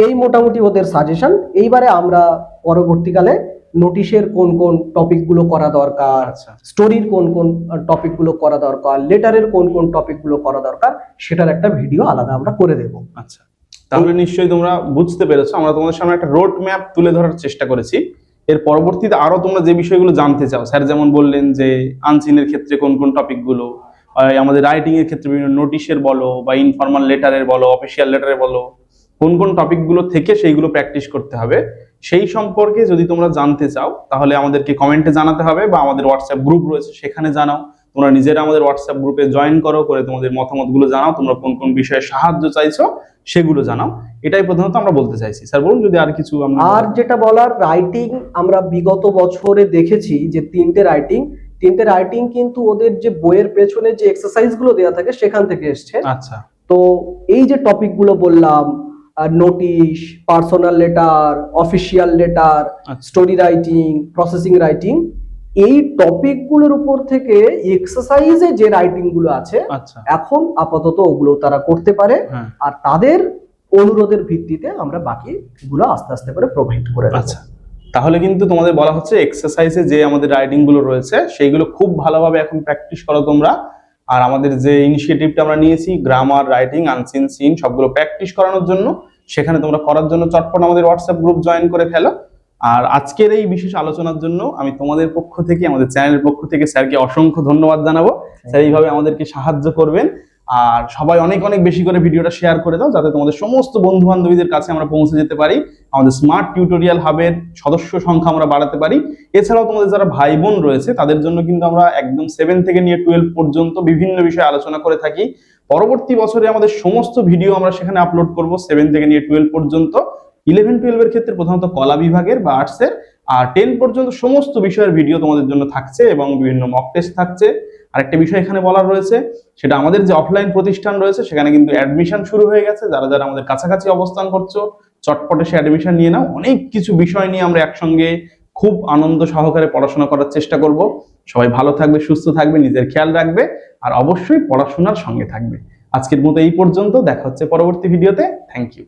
এই মোটামুটি ওদের সাজেশন। এইবারে আমরা পরবর্তীকালে নোটিশের কোন কোন টপিকগুলো করা দরকার, আচ্ছা স্টোরির কোন কোন টপিকগুলো করা দরকার, লেটারের কোন কোন টপিকগুলো করা দরকার, সেটার একটা ভিডিও আলাদা আমরা করে দেব। আচ্ছা, তাহলে নিশ্চয়ই তোমরা বুঝতে পেরেছো, আমরা তোমাদের সামনে একটা রোড ম্যাপ তুলে ধরার চেষ্টা করেছি। এর পরবর্তীতে আরো তোমরা যে বিষয়গুলো জানতে চাও, স্যার যেমন বললেন যে আনসিনের ক্ষেত্রে কোন কোন টপিকগুলো, আমাদের রাইটিং এর ক্ষেত্রে বিভিন্ন নোটিশের বলো বা ইনফর্মাল লেটারের বলো, অফিসিয়াল লেটারের বলো, কোন কোন টপিকগুলো থেকে সেইগুলো প্র্যাকটিস করতে হবে, সেই সম্পর্কে যদি তোমরা জানতে চাও তাহলে আমাদেরকে কমেন্টে জানাতে হবে, বা আমাদের হোয়াটসঅ্যাপ গ্রুপ রয়েছে সেখানে জানাও। তোমরা নিজেরা আমাদের হোয়াটসঅ্যাপ গ্রুপে জয়েন করো, করে তোমাদের মতামতগুলো জানাও, তোমরা কোন কোন বিষয়ে সাহায্য চাইছো সেগুলো জানাও। এটাই প্রধানত আমরা বলতে চাইছি। স্যার বলুন যদি আর কিছু আমরা। আর যেটা বলার, রাইটিং আমরা বিগত বছরে দেখেছি যে তিনটে রাইটিং কিন্তু ওদের যে বইয়ের পেছনে যে এক্সারসাইজ গুলো দেওয়া থাকে সেখান থেকে এসছে। আচ্ছা তো এই যে টপিক গুলো বললাম, notice, personal letter, official letter, story writing, processing writing, এই টপিক গুলোর উপর থেকে এক্সারসাইজে যে রাইটিং গুলো আছে আচ্ছা এখন আপাতত ওগুলো তারা করতে পারে। হ্যাঁ আর তাদের অনুরোধের ভিত্তিতে আমরা বাকিগুলো আস্তে আস্তে করে প্রোভাইড করে দেব। আচ্ছা, তাহলে কিন্তু তোমাদের বলা হচ্ছে এক্সারসাইজে যে আমাদের রাইটিং গুলো রয়েছে সেইগুলো খুব ভালোভাবে এখন প্র্যাকটিস করো তোমরা। আর আমাদের যে ইনিশিয়েটিভটা আমরা নিয়েছি গ্রামার, রাইটিং, আনসিন, সিন সবগুলো প্র্যাকটিস করানোর জন্য, সেখানে তোমরা করার জন্য চটপট আমাদের হোয়াটসঅ্যাপ গ্রুপ জয়েন করে ফেলো। আর আজকের এই বিশেষ আলোচনার জন্য আমি তোমাদের পক্ষ থেকে, আমাদের চ্যানেলের পক্ষ থেকে স্যারকে অসংখ্য ধন্যবাদ জানাবো। স্যার এইভাবে আমাদেরকে সাহায্য করবেন। আর সবাই অনেক অনেক বেশি করে ভিডিওটা শেয়ার করে দাও, যাতে তোমাদের সমস্ত বন্ধু বান্ধবীদের কাছে আমরা পৌঁছে যেতে পারি, আমাদের স্মার্ট টিউটোরিয়াল হাবের সদস্য সংখ্যা আমরা বাড়াতে পারি। এছাড়াও তোমাদের যারা ভাই বোন রয়েছে তাদের জন্য কিন্তু আমরা একদম 7 থেকে নিয়ে 12 পর্যন্ত বিভিন্ন বিষয়ে আলোচনা করে থাকি। পরবর্তী বছরে আমাদের সমস্ত ভিডিও আমরা সেখানে আপলোড করব 7 থেকে নিয়ে 12 পর্যন্ত। 11-12 এর ক্ষেত্রে প্রধানত কলা বিভাগের বা আর্টসের, আর 10 পর্যন্ত সমস্ত বিষয়ের ভিডিও তোমাদের জন্য থাকছে এবং বিভিন্ন মক টেস্ট থাকছে। আরেকটা বিষয় এখানে বলার রয়েছে, সেটা আমাদের যে অফলাইন প্রতিষ্ঠান রয়েছে সেখানে কিন্তু অ্যাডমিশন শুরু হয়ে গেছে। যারা যারা আমাদের কাছাকাছি অবস্থান করছো চটপটে সে অ্যাডমিশন নিয়ে নাও। অনেক কিছু বিষয় নিয়ে আমরা একসঙ্গে খুব আনন্দ সহকারে পড়াশোনা করার চেষ্টা করব। সবাই ভালো থাকবে, সুস্থ থাকবে, নিজের খেয়াল রাখবে, আর অবশ্যই পড়াশোনার সঙ্গে থাকবে। আজকের মতো এই পর্যন্ত, দেখা হচ্ছে পরবর্তী ভিডিওতে। Thank you.